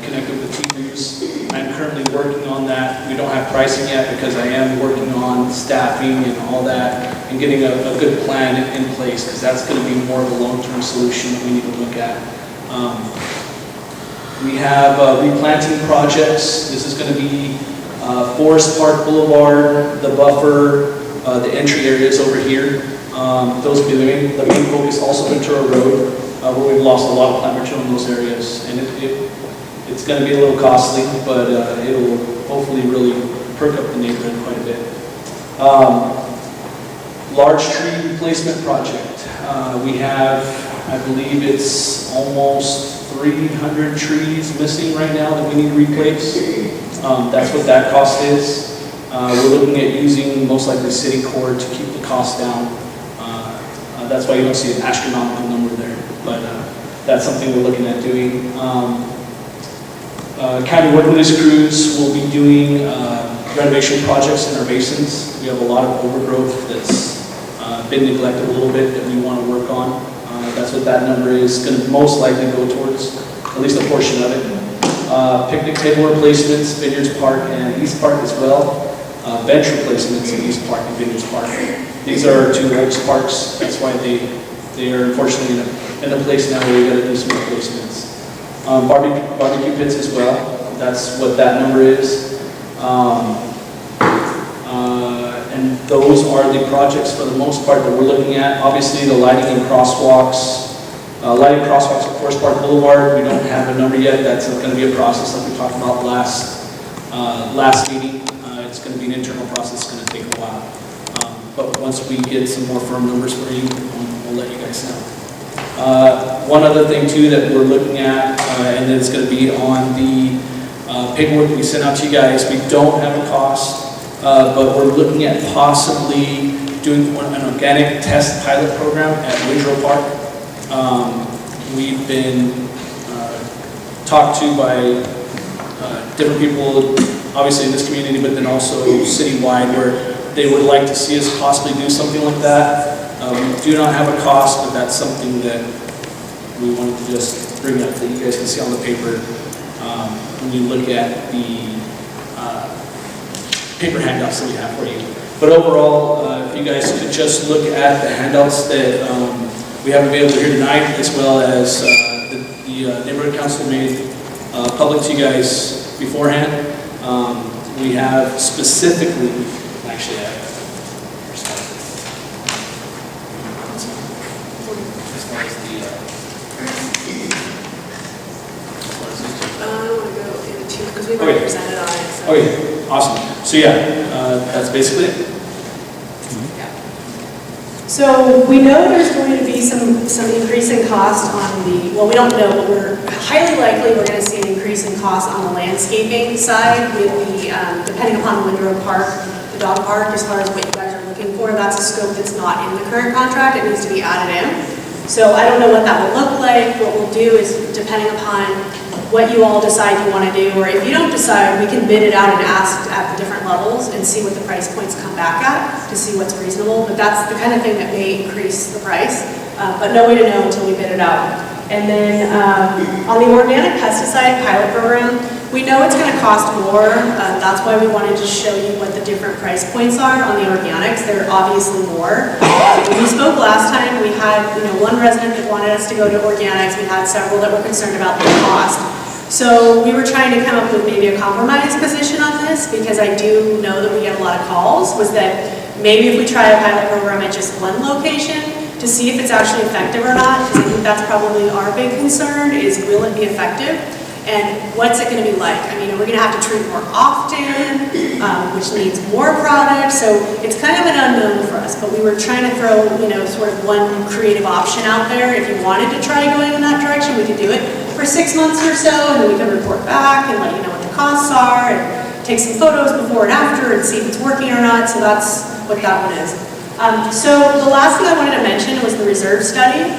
connected with T-Boost. I'm currently working on that. We don't have pricing yet because I am working on staffing and all that and getting a good plan in place, because that's going to be more of a long-term solution that we need to look at. We have replanting projects. This is going to be Forest Park Boulevard, the buffer, the entry areas over here. Those will be the main focus. Also Ventura Road, where we've lost a lot of plant material in those areas. And it's going to be a little costly, but it'll hopefully really perk up the neighborhood quite a bit. Large tree replacement project. We have, I believe it's almost 300 trees missing right now that we need to replace. That's what that cost is. We're looking at using most likely city core to keep the cost down. That's why you don't see an astronomical number there, but that's something we're looking at doing. County work release crews will be doing renovation projects in our basins. We have a lot of overgrowth that's been neglected a little bit that we want to work on. That's what that number is going to most likely go towards, at least a portion of it. Picnic table replacements, Vineyards Park and East Park as well. Bench replacements in East Park and Vineyards Park. These are two old parks. That's why they are unfortunately in a place now where we got to do some replacements. Barbecue pits as well. That's what that number is. And those are the projects for the most part that we're looking at. Obviously, the lighting and crosswalks. Lighting crosswalks at Forest Park Boulevard, we don't have a number yet. That's going to be a process like we talked about last meeting. It's going to be an internal process. It's going to take a while. But once we get some more firm numbers for you, we'll let you guys know. One other thing too that we're looking at, and it's going to be on the paperwork we sent out to you guys. We don't have a cost. But we're looking at possibly doing an organic test pilot program at Riverpark. We've been talked to by different people, obviously in this community, but then also citywide, where they would like to see us possibly do something like that. We do not have a cost, but that's something that we wanted to just bring up that you guys can see on the paper when you look at the paper handouts that we have for you. But overall, if you guys could just look at the handouts that we have available here tonight, as well as the neighborhood council made public to you guys beforehand. We have specifically, actually, because we've already presented on it. So. Okay, awesome. So yeah, that's basically it. Yeah. So we know there's going to be some increase in cost on the, well, we don't know, but we're highly likely we're going to see an increase in cost on the landscaping side with the, depending upon the Windrow Park, the dog park, as far as what you guys are looking for. That's a scope that's not in the current contract. It needs to be added in. So I don't know what that will look like. What we'll do is, depending upon what you all decide you want to do, or if you don't decide, we can bid it out and ask at the different levels and see what the price points come back at to see what's reasonable. But that's the kind of thing that may increase the price, but no way to know until we bid it out. And then on the organic pesticide pilot program, we know it's going to cost more. That's why we wanted to show you what the different price points are on the organics. They're obviously more. When we spoke last time, we had one resident that wanted us to go to organics. We had several that were concerned about the cost. So we were trying to come up with maybe a compromise position on this, because I do know that we get a lot of calls, was that maybe if we try a pilot program at just one location to see if it's actually effective or not, because I think that's probably our big concern is, will it be effective? And what's it gonna be like? I mean, are we gonna have to treat more often, which needs more product? So it's kind of an unknown for us, but we were trying to throw, sort of one creative option out there. If you wanted to try going in that direction, we could do it for 6 months or so, and then we can report back and let you know what the costs are, and take some photos before and after and see if it's working or not. So that's what that one is. So the last thing I wanted to mention was the reserve study.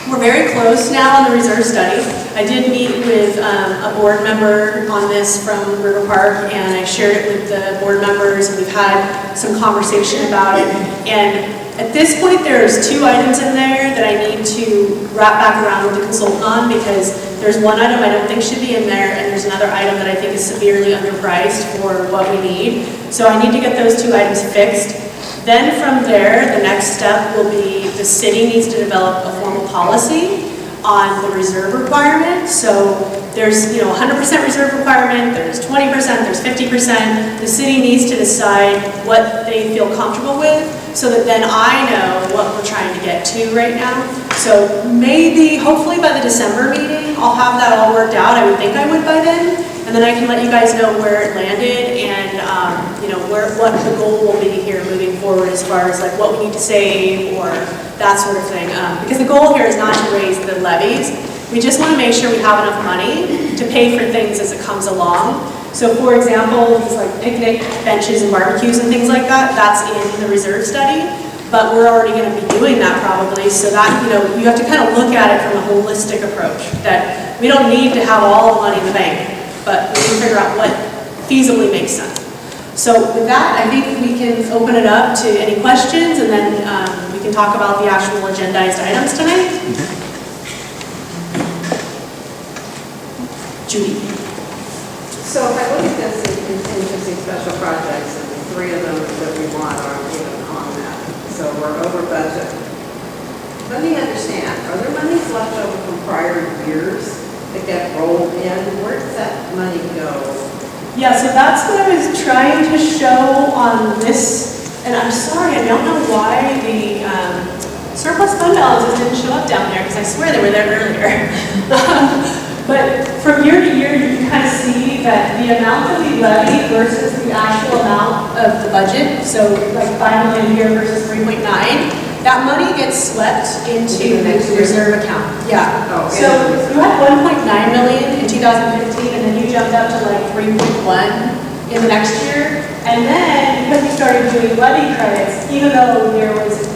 We're very close now on the reserve study. I did meet with a board member on this from Riverpark, and I shared it with the board members, and we've had some conversation about it. And at this point, there's 2 items in there that I need to wrap back around with the consultant on, because there's one item I don't think should be in there, and there's another item that I think is severely underpriced for what we need. So I need to get those 2 items fixed. Then from there, the next step will be the city needs to develop a formal policy on the reserve requirement. So there's 100% reserve requirement, there's 20%, there's 50%. The city needs to decide what they feel comfortable with, so that then I know what we're trying to get to right now. So maybe, hopefully by the December meeting, I'll have that all worked out. I would think I would by then. And then I can let you guys know where it landed and what the goal will be here moving forward, as far as like what we need to save or that sort of thing. Because the goal here is not to raise the levies. We just want to make sure we have enough money to pay for things as it comes along. So for example, these like picnic benches and barbecues and things like that, that's in the reserve study. But we're already going to be doing that probably, so that, you have to kind of look at it from a holistic approach, that we don't need to have all the money in the bank, but we can figure out what feasibly makes sense. So with that, I think we can open it up to any questions, and then we can talk about the actual agendized items tonight. Judy. So if I look at this in contingency special projects, and the 3 of them that we want aren't even on that, so we're over budget. Let me understand, are there monies left over from prior years that get rolled in? Where does that money go? Yeah, so that's what I was trying to show on this, and I'm sorry, I don't know why the surplus fund balances didn't show up down there, because I swear they were there earlier. But from year to year, you can kind of see that the amount that we levy versus the actual amount of the budget, so like 5 million a year versus 3.9, that money gets swept into the reserve account. Yeah. Oh, so you had 1.9 million in 2015, and then you jumped up to like 3.1 in the next year. And then because we started doing levy credits, even though there was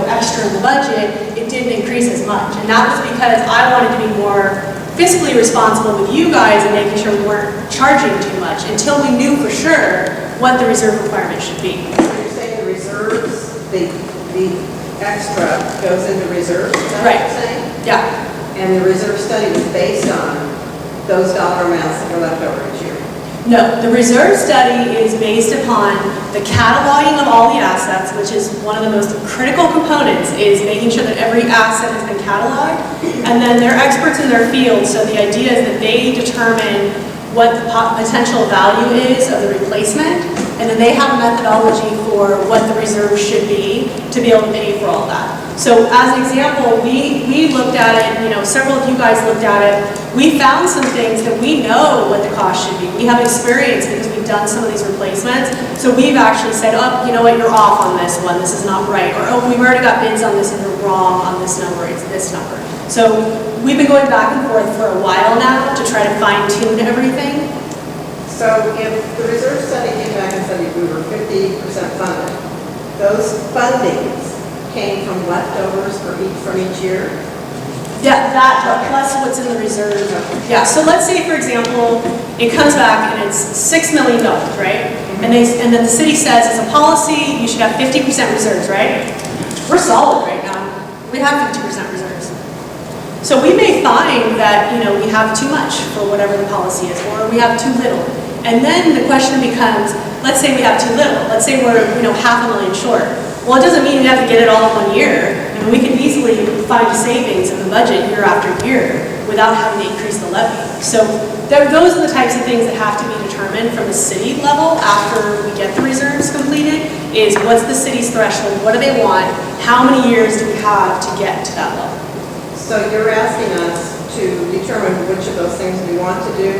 extra in the budget, it didn't increase as much. And that was because I wanted to be more fiscally responsible with you guys and making sure we weren't charging too much until we knew for sure what the reserve requirement should be. So you're saying the reserves, the extra goes into reserves? Is that Right. what you're saying? Yeah. And the reserve study was based on those dollar amounts that were left over each year? No, the reserve study is based upon the cataloging of all the assets, which is one of the most critical components, is making sure that every asset has been cataloged. And then they're experts in their field, so the idea is that they determine what the potential value is of the replacement, and then they have a methodology for what the reserve should be to be able to pay for all that. So as an example, we looked at it, several of you guys looked at it. We found some things that we know what the cost should be. We have experience because we've done some of these replacements. So we've actually said, oh, you know what, you're off on this one, this is not right. Or, oh, we've already got bids on this and you're wrong on this number, it's this number. So we've been going back and forth for a while now to try to fine tune everything. So if the reserve study came back and said we were 50% funded, those fundings came from leftovers from each year? Yeah, that plus what's in the reserve. Yeah, so let's say, for example, it comes back and it's $6 million, right? And then the city says, as a policy, you should have 50% reserves, right? We're solid right now. We have 50% reserves. So we may find that, we have too much for whatever the policy is, or we have too little. And then the question becomes, let's say we have too little. Let's say we're, $500,000 short. Well, it doesn't mean we have to get it all in 1 year. I mean, we can easily find savings in the budget year after year without having to increase the levy. So those are the types of things that have to be determined from the city level after we get the reserves completed, is what's the city's threshold, what do they want, how many years do we have to get to that level? So you're asking us to determine which of those things we want to do?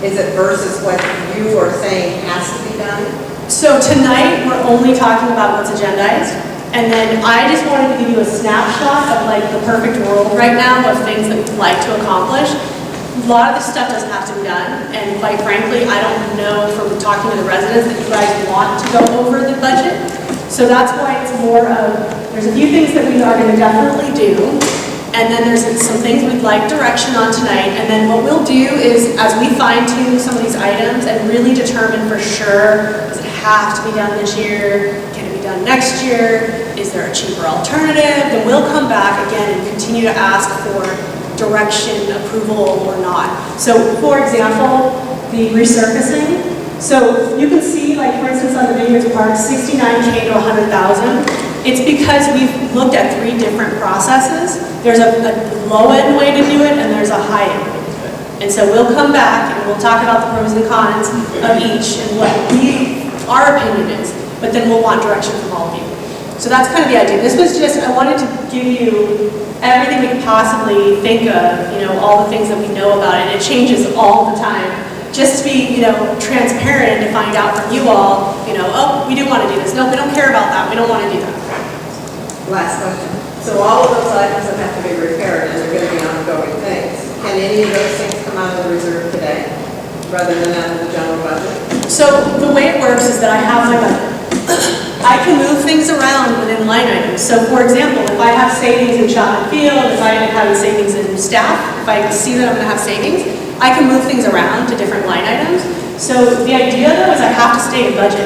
Is it versus what you are saying has to be done? So tonight, we're only talking about what's agendized, and then I just wanted to give you a snapshot of like the perfect world right now of things that we'd like to accomplish. A lot of this stuff doesn't have to be done, and quite frankly, I don't know from talking to the residents that you guys want to go over the budget. So that's why it's more of, there's a few things that we are going to definitely do, and then there's some things we'd like direction on tonight, and then what we'll do is, as we fine tune some of these items and really determine for sure, does it have to be done this year? Can it be done next year? Is there a cheaper alternative? Then we'll come back again and continue to ask for direction, approval, or not. So, for example, the resurfacing. So you can see, like for instance, on the Vineyards Park, 69K to 100,000. It's because we've looked at 3 different processes. There's a low-end way to do it, and there's a high-end way to do it. And so we'll come back, and we'll talk about the pros and cons of each, and what our opinion is, but then we'll want direction from all of you. So that's kind of the idea. This was just, I wanted to give you everything we could possibly think of, all the things that we know about it. It changes all the time. Just to be, transparent and to find out from you all, oh, we do want to do this. No, we don't care about that. We don't want to do that. Last question. So all of those items that have to be repaired and they're going to be ongoing things, can any of those things come out of the reserve today rather than out of the general budget? So the way it works is that I have my budget. I can move things around within line items. So for example, if I have savings in shop and field, if I have savings in staff, if I see that I'm going to have savings, I can move things around to different line items. So the idea though is I have to stay in budget.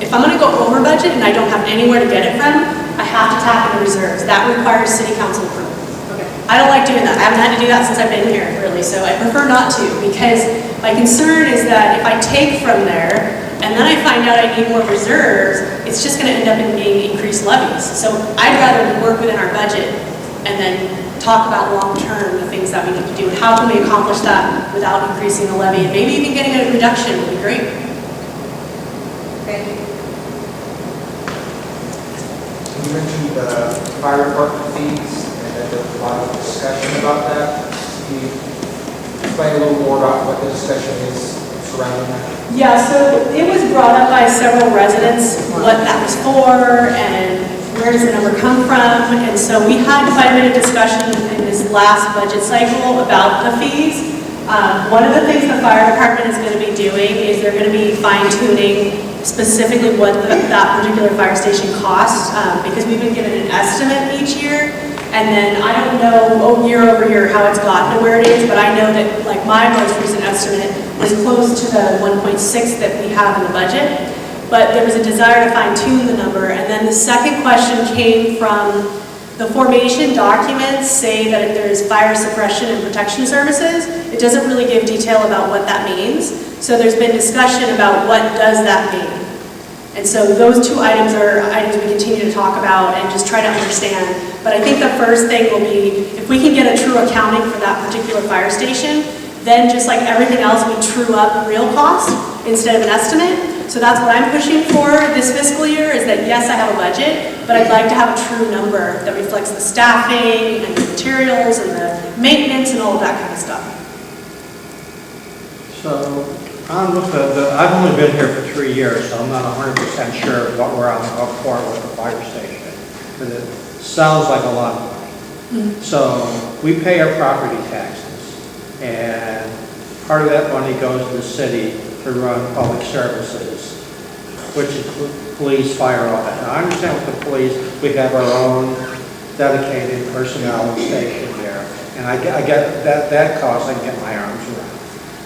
If I'm going to go over budget and I don't have anywhere to get it from, I have to tap into reserves. That requires city council approval. Okay. I don't like doing that. I haven't had to do that since I've been here, really. So I prefer not to, because my concern is that if I take from there and then I find out I need more reserves, it's just going to end up in being increased levies. So I'd rather work within our budget and then talk about long-term the things that we need to do. How can we accomplish that without increasing the levy? And maybe even getting a reduction would be great. Thank you. You mentioned the fire department fees, and that there was a lot of discussion about that. Can you explain a little more about what the discussion is surrounding that? Yeah, so it was brought up by several residents what that was for and where does the number come from. And so we had quite a bit of discussion in this last budget cycle about the fees. One of the things the fire department is going to be doing is they're going to be fine-tuning specifically what that particular fire station costs, because we've been given an estimate each year, and then I don't know year over year how it's gotten to where it is, but I know that like my most recent estimate was close to the 1.6 that we have in the budget, but there was a desire to fine-tune the number. And then the second question came from the formation documents say that if there's fire suppression and protection services, it doesn't really give detail about what that means. So there's been discussion about what does that mean. And so those 2 items are items we continue to talk about and just try to understand. But I think the first thing will be, if we can get a true accounting for that particular fire station, then just like everything else, we true up real cost instead of an estimate. So that's what I'm pushing for this fiscal year, is that yes, I have a budget, but I'd like to have a true number that reflects the staffing and the materials and the maintenance and all of that kind of stuff. So, I've only been here for 3 years, so I'm not 100% sure what we're on the hook for with the fire station. But it sounds like a lot of money. So, we pay our property taxes, and part of that money goes to the city to run public services, which include police, fire, all that. Now, I understand with the police, we have our own dedicated personnel stationed there, and I get that cost, I can get my arms around.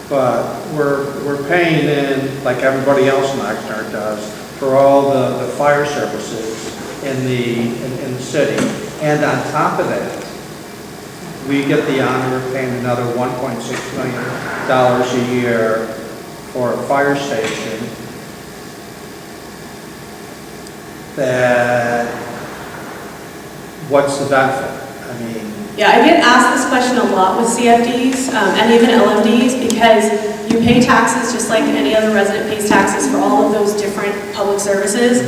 But we're paying in, like everybody else in Oxnard does, for all the fire services in the city. And on top of that, we get the honor of paying another $1.6 million a year for a fire station that, what's the benefit? I mean, yeah, I get asked this question a lot with CFDs and even LMDs, because you pay taxes just like any other resident pays taxes for all of those different public services.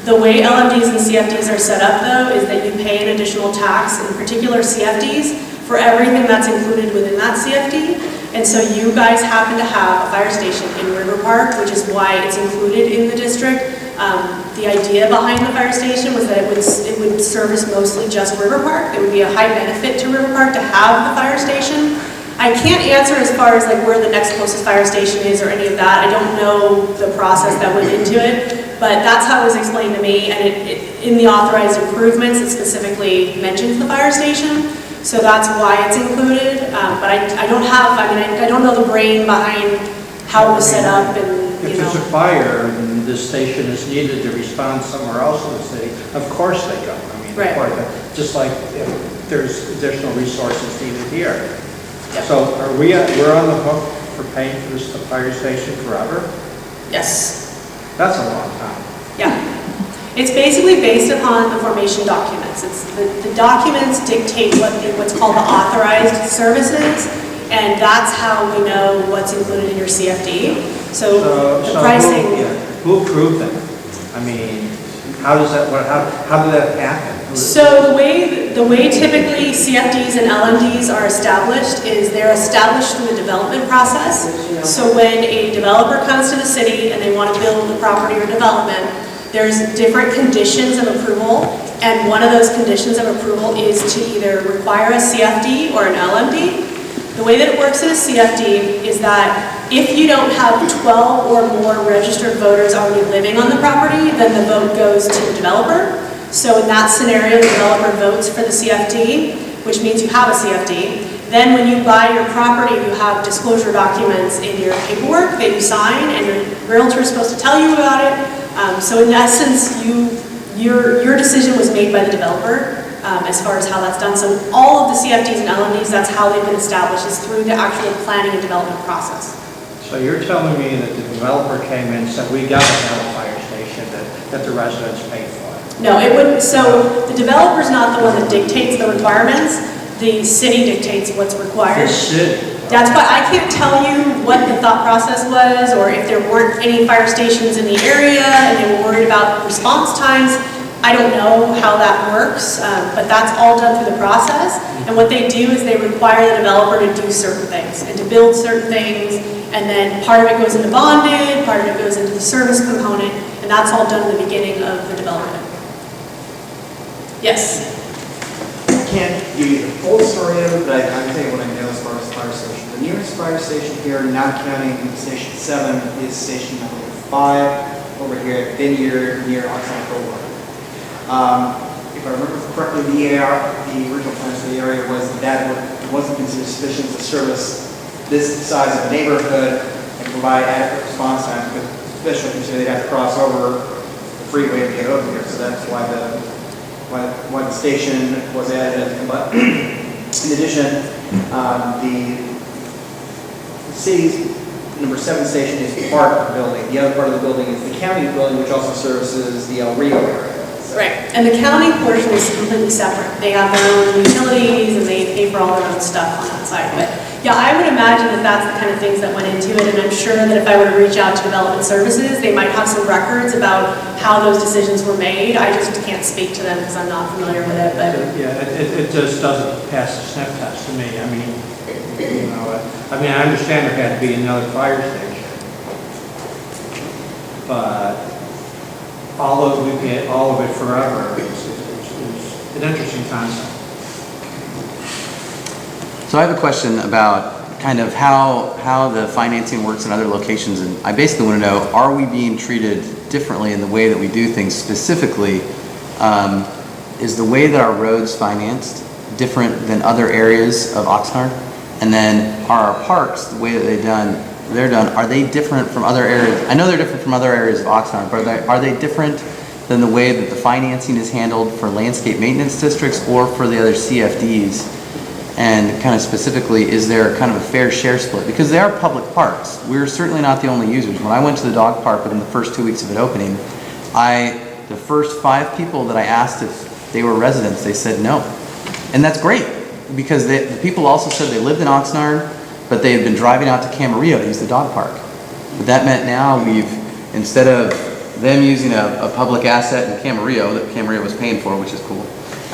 The way LMDs and CFDs are set up, though, is that you pay an additional tax, in particular CFDs, for everything that's included within that CFD. And so you guys happen to have a fire station in Riverpark, which is why it's included in the district. The idea behind the fire station was that it would service mostly just Riverpark. It would be a high benefit to Riverpark to have the fire station. I can't answer as far as like where the next closest fire station is or any of that. I don't know the process that went into it, but that's how it was explained to me. And in the authorized improvements, it specifically mentions the fire station. So that's why it's included. But I don't have, I don't know the brain behind how it was set up and, If there's a fire and this station is needed to respond somewhere else in the city, of course they go. I mean, Right. just like if there's additional resources needed here. Yep. So we're on the hook for paying for this fire station forever? yes. That's a long time. Yeah. It's basically based upon the formation documents. It's the documents dictate what's called the authorized services, and that's how we know what's included in your CFD. So the pricing. Who approved that? I mean, how does that, how did that happen? So the way typically CFDs and LMDs are established is they're established through the development process. So when a developer comes to the city and they want to build the property or development, there's different conditions of approval, and one of those conditions of approval is to either require a CFD or an LMD. The way that it works in a CFD is that if you don't have 12 or more registered voters already living on the property, then the vote goes to the developer. So in that scenario, the developer votes for the CFD, which means you have a CFD. Then when you buy your property, you have disclosure documents in your paperwork that you sign, and your realtor is supposed to tell you about it. So in essence, your decision was made by the developer as far as how that's done. So all of the CFDs and LMDs, that's how they've been established, is through the actual planning and development process. So you're telling me that the developer came in and said, we got to have a fire station that the residents pay for? No, it wouldn't. So the developer's not the one that dictates the requirements. The city dictates what's required. The city? That's why I can't tell you what the thought process was, or if there weren't any fire stations in the area and they were worried about response times. I don't know how that works, but that's all done through the process. And what they do is they require the developer to do certain things and to build certain things, and then part of it goes into bonded, part of it goes into the service component, and that's all done in the beginning of the development. Yes? I can't give you the full story of it, but I can tell you what I know as far as the fire station. The nearest fire station here, not counting Station 7, is Station number 5 over here at Vineyard near Oxnard Boulevard. If I remember correctly, the original plans for the area was that it wasn't considered sufficient to service this size of a neighborhood and provide adequate response time, especially considering they'd have to cross over the freeway to get over here. So that's why the station was added. But in addition, the city's number 7 station is part of the building. The other part of the building is the county building, which also services the El Rio area. Right, and the county portion is completely separate. They have their own utilities and they pay for all their own stuff on that side. But yeah, I would imagine that that's the kind of things that went into it, and I'm sure that if I were to reach out to development services, they might have some records about how those decisions were made. I just can't speak to them because I'm not familiar with it. But yeah, it just doesn't pass the sniff test to me. I mean, I understand there had to be another fire station, but all of it forever is an interesting concept. So I have a question about kind of how the financing works in other locations, and I basically want to know, are we being treated differently in the way that we do things? Specifically, is the way that our roads financed different than other areas of Oxnard? And then are our parks, the way that they're done, are they different from other areas? I know they're different from other areas of Oxnard, but are they different than the way that the financing is handled for landscape maintenance districts or for the other CFDs? And kind of specifically, is there kind of a fair share split? Because they are public parks. We're certainly not the only users. When I went to the dog park within the first 2 weeks of it opening, the first 5 people that I asked if they were residents, they said no. And that's great, because the people also said they lived in Oxnard, but they had been driving out to Camarillo to use the dog park. But that meant now instead of them using a public asset in Camarillo that Camarillo was paying for, which is cool,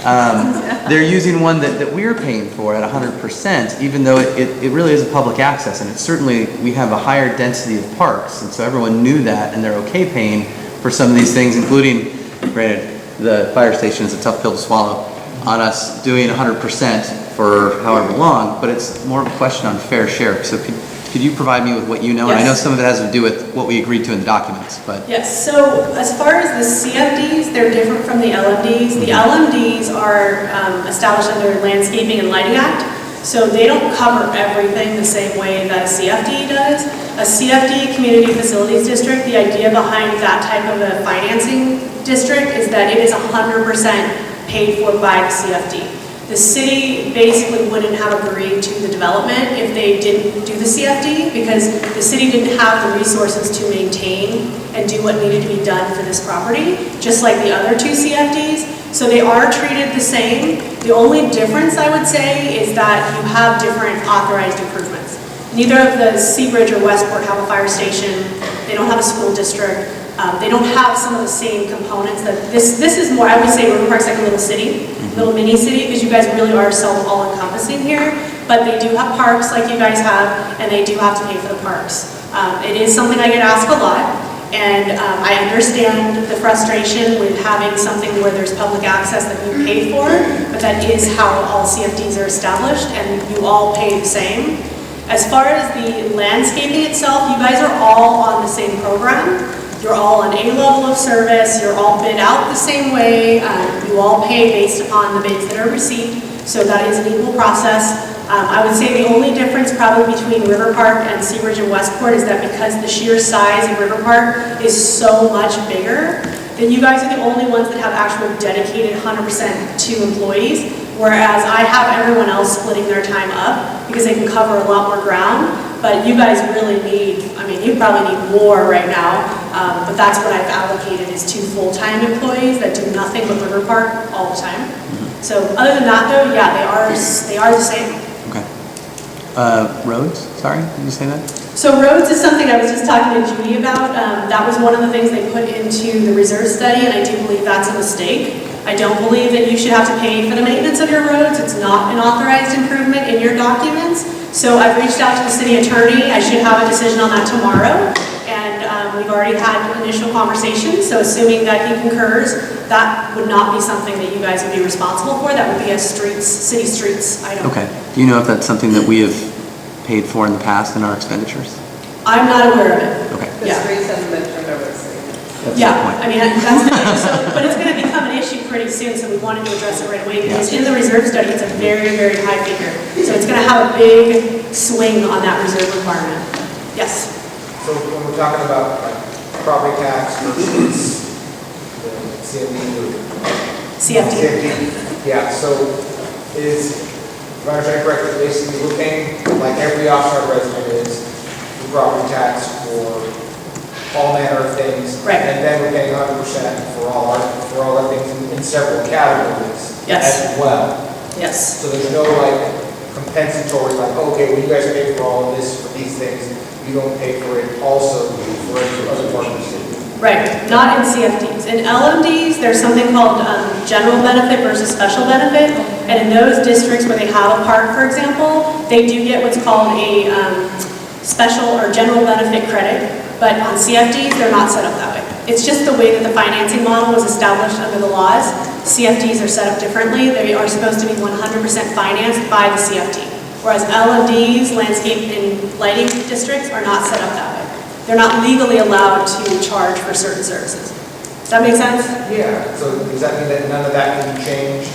They're using one that we're paying for at 100%, even though it really is a public access, and it's certainly, we have a higher density of parks, and so everyone knew that, and they're okay paying for some of these things, including, granted, the fire station is a tough pill to swallow, on us doing 100% for however long, but it's more of a question on fair share. So could you provide me with what you know? And I know some of it has to do with what we agreed to in the documents, but. Yes, so as far as the CFDs, they're different from the LMDs. The LMDs are established under Landscaping and Lighting Act, so they don't cover everything the same way that a CFD does. A CFD, Community Facilities District, the idea behind that type of a financing district is that it is 100% paid for by the CFD. The city basically wouldn't have agreed to the development if they didn't do the CFD, because the city didn't have the resources to maintain and do what needed to be done for this property, just like the other two CFDs. So they are treated the same. The only difference, I would say, is that you have different authorized improvements. Neither of the Seabridge or Westport have a fire station. They don't have a school district. They don't have some of the same components that this is more, I would say Riverpark's like a little city, little mini city, because you guys really are so all-encompassing here, but they do have parks like you guys have, and they do have to pay for the parks. It is something I get asked a lot, and I understand the frustration with having something where there's public access that you pay for, but that is how all CFDs are established, and you all pay the same. As far as the landscaping itself, you guys are all on the same program. You're all on a level of service, you're all bid out the same way, you all pay based upon the bids that are received, so that is an equal process. I would say the only difference probably between Riverpark and Seabridge and Westport is that because the sheer size of Riverpark is so much bigger, that you guys are the only ones that have actual dedicated 100% to employees, whereas I have everyone else splitting their time up because they can cover a lot more ground. But you guys really need, I mean, you probably need more right now, but that's what I've allocated is 2 full-time employees that do nothing but Riverpark all the time. So other than that though, yeah, they are the same. Okay. Roads, sorry, did you say that? So roads is something I was just talking to Judy about. That was one of the things they put into the reserve study, and I do believe that's a mistake. I don't believe that you should have to pay for the maintenance of your roads. It's not an authorized improvement in your documents. So I've reached out to the city attorney. I should have a decision on that tomorrow. And we've already had initial conversations. So assuming that he concurs, that would not be something that you guys would be responsible for. That would be a city streets item. Okay. Do you know if that's something that we have paid for in the past in our expenditures? I'm not aware of it. Okay. The streets hasn't been turned over to the city. That's Yeah, the point. I mean, that's the thing. So, but it's going to become an issue pretty soon, so we wanted to address it right away because in the reserve study, it's a very, very high figure. So it's going to have a big swing on that reserve requirement. Yes? So when we're talking about like property tax versus the CFD. yeah, so if I understand correctly, basically we're paying, like every Oxnard resident is, the property tax for all manner of things. Right. And then we're paying 100% for all our things in several categories Yes. as well. Yes. So there's no like compensatory, like, okay, well you guys pay for all of this for these things, you don't pay for it also for other parts of the city. Right, not in CFDs. In LMDs, there's something called general benefit versus special benefit. And in those districts where they have a park, for example, they do get what's called a special or general benefit credit. But on CFDs, they're not set up that way. It's just the way that the financing model was established under the laws. CFDs are set up differently. They are supposed to be 100% financed by the CFD. Whereas LMDs, landscape and lighting districts, are not set up that way. They're not legally allowed to charge for certain services. Does that make sense? Yeah, so does that mean that none of that can be changed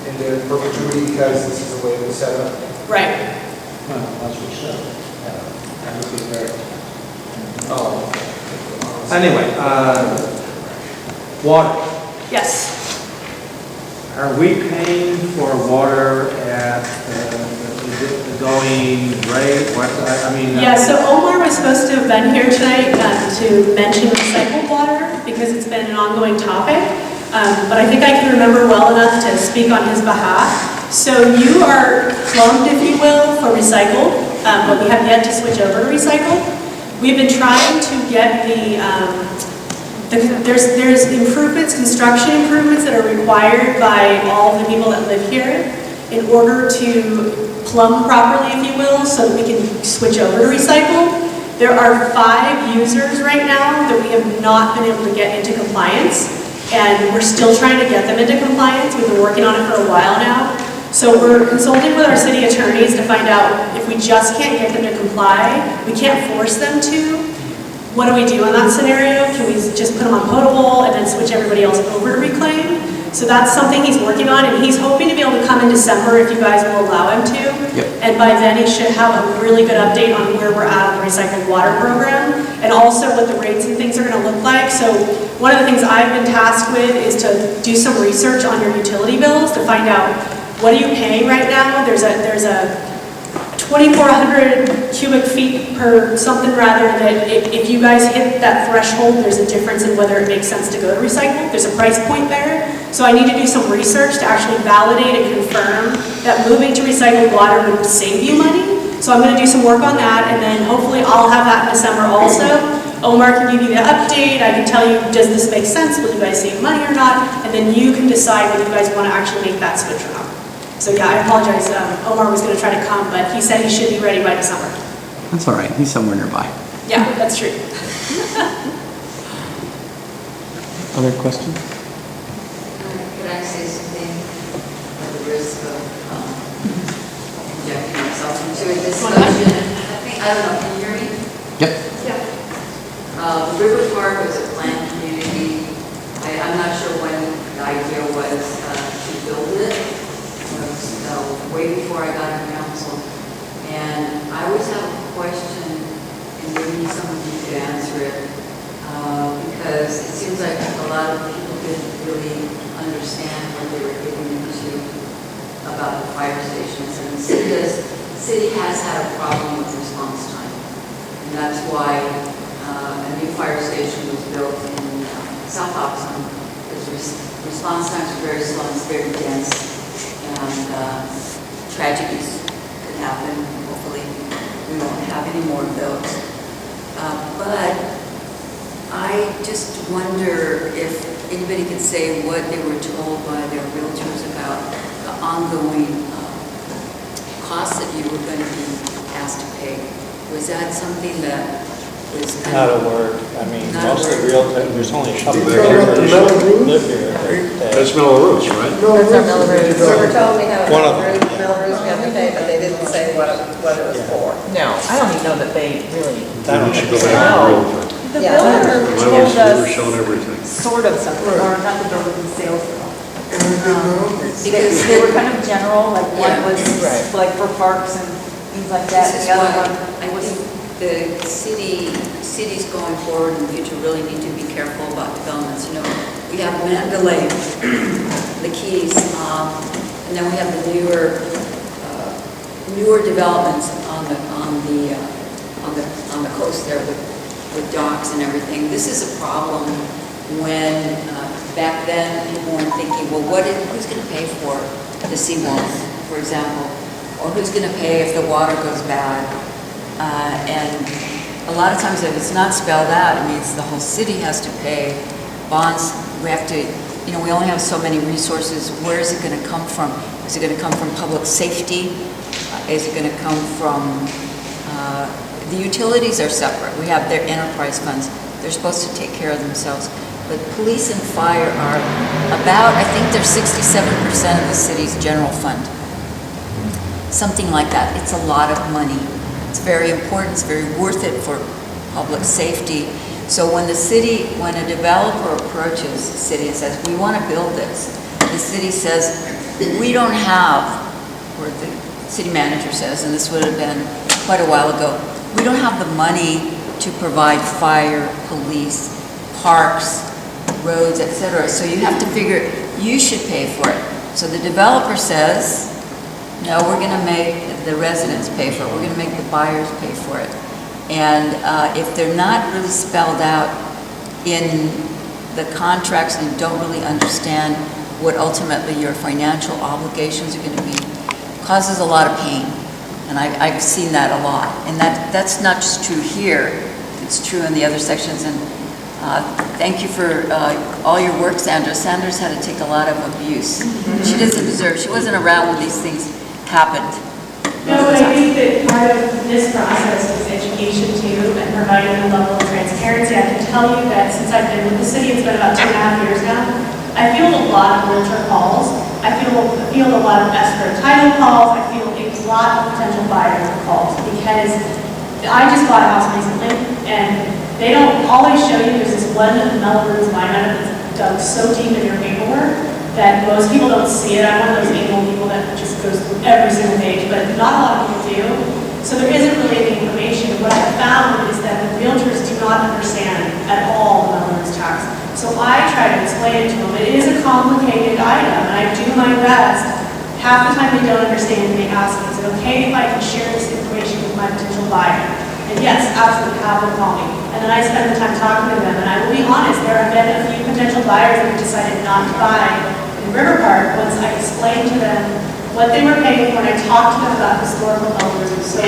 into perpetuity because this is the way it was set up? Right. Well, that's what you said. That would be very. Oh. Anyway, water. Yes. Are we paying for water at the going rate? I mean. Yeah, so Omar was supposed to have been here tonight to mention recycled water because it's been an ongoing topic. But I think I can remember well enough to speak on his behalf. So you are plumbed, if you will, for recycled, but we have yet to switch over to recycled. We've been trying to get There's improvements, construction improvements that are required by all of the people that live here in order to plumb properly, if you will, so that we can switch over to recycle. There are 5 users right now that we have not been able to get into compliance, and we're still trying to get them into compliance. We've been working on it for a while now. So we're consulting with our city attorneys to find out if we just can't get them to comply, we can't force them to. What do we do in that scenario? Can we just put them on potable and then switch everybody else over to reclaim? So that's something he's working on, and he's hoping to be able to come in December if you guys will allow him to. Yep. And by then he should have a really good update on where we're at on the recycled water program, and also what the rates and things are gonna look like. So one of the things I've been tasked with is to do some research on your utility bills to find out what are you paying right now. There's a 2,400 cubic feet per something rather that if you guys hit that threshold, there's a difference in whether it makes sense to go to recycle. There's a price point there. So I need to do some research to actually validate and confirm that moving to recycled water would save you money. So I'm going to do some work on that, and then hopefully I'll have that in December also. Omar can give you the update. I can tell you, does this make sense? Will you guys save money or not? And then you can decide whether you guys want to actually make that switch or not. So yeah, I apologize. Omar was going to try to come, but he said he should be ready by December. That's all right, he's somewhere nearby. Yeah, that's true. Other questions? Could I say something at the risk of injecting myself into a discussion? I don't know, can you hear me? Yep. Yeah. Riverpark was a planned community. I'm not sure when the idea was to build it. It was way before I got on council. And I always have a question, and maybe some of you could answer it, because it seems like a lot of people didn't really understand what they were getting into about the fire stations. And the city has had a problem with response time. And that's why a new fire station was built in South Oxon. Response times are very slow and it's very dense. And tragedies could happen. Hopefully we won't have any more of those. But I just wonder if anybody could say what they were told by their realtors about the ongoing costs that you were going to be asked to pay. Was that something that was kind Not a of... word. I mean, Not a most of the word. real, there's only a couple of You're realtors talking about the who live here. That's Melrose, right? That's our Melrose. They were telling me how One of them. Melrose we have to pay, but they didn't say what it was for. No, I don't even know that they really, I don't We should go think back so. to the realtor. the Yeah. builder Mine was told never us shown everything. sort of something, or not the builder, the sales girl. Because They were kind of general, like one Yeah. was Right. like for parks and things like that, This is the other why one I was. think the cities going forward in the future really need to be careful about developments. You know, we have Mandalay, the Keys, and then we have the newer developments on the coast there with docks and everything. This is a problem when back then people weren't thinking, well, who's going to pay for the seawalls, for example, or who's going to pay if the water goes bad? And a lot of times if it's not spelled out, it means the whole city has to pay bonds. We have to, you know, we only have so many resources. Where is it going to come from? Is it going to come from public safety? Is it going to come from, the utilities are separate. We have their enterprise funds. They're supposed to take care of themselves. But police and fire are about, I think they're 67% of the city's general fund. Something like that. It's a lot of money. It's very important, it's very worth it for public safety. So when a developer approaches the city and says, we want to build this, the city says, we don't have, or the city manager says, and this would have been quite a while ago, we don't have the money to provide fire, police, parks, roads, etc. So you have to figure, you should pay for it. So the developer says, no, we're going to make the residents pay for it. We're going to make the buyers pay for it. And if they're not really spelled out in the contracts and you don't really understand what ultimately your financial obligations are going to be, causes a lot of pain. And I've seen that a lot. And that's not just true here. It's true in the other sections. And Thank you for all your work, Sandra. Sandra's had to take a lot of abuse. She doesn't deserve, she wasn't around when these things happened. No, but I think that part of this process is education too, and providing a level of transparency. I can tell you that since I've been with the city, it's been about 2.5 years now, I field a lot of realtor calls. I field a lot of escrow title calls. I field a lot of potential buyer calls because I just bought a house recently, and they don't always show you there's this one Melrose line item that's dug so deep in your paperwork that most people don't see it. I'm one of those anal people that just goes through every single page, but not a lot of people do. So there isn't really any information. What I found is that the realtors do not understand at all the Melrose tax. So I try to explain it to them. It is a complicated item, and I do my best. Half the time they don't understand, and they ask me, is it okay if I can share this information with my potential buyer? And yes, absolutely, have them call me. And then I spend the time talking to them, and I will be honest, there have been a few potential buyers that have decided not to buy in Riverpark once I explained to them what they were paying for, and I talked to them about historical numbers. So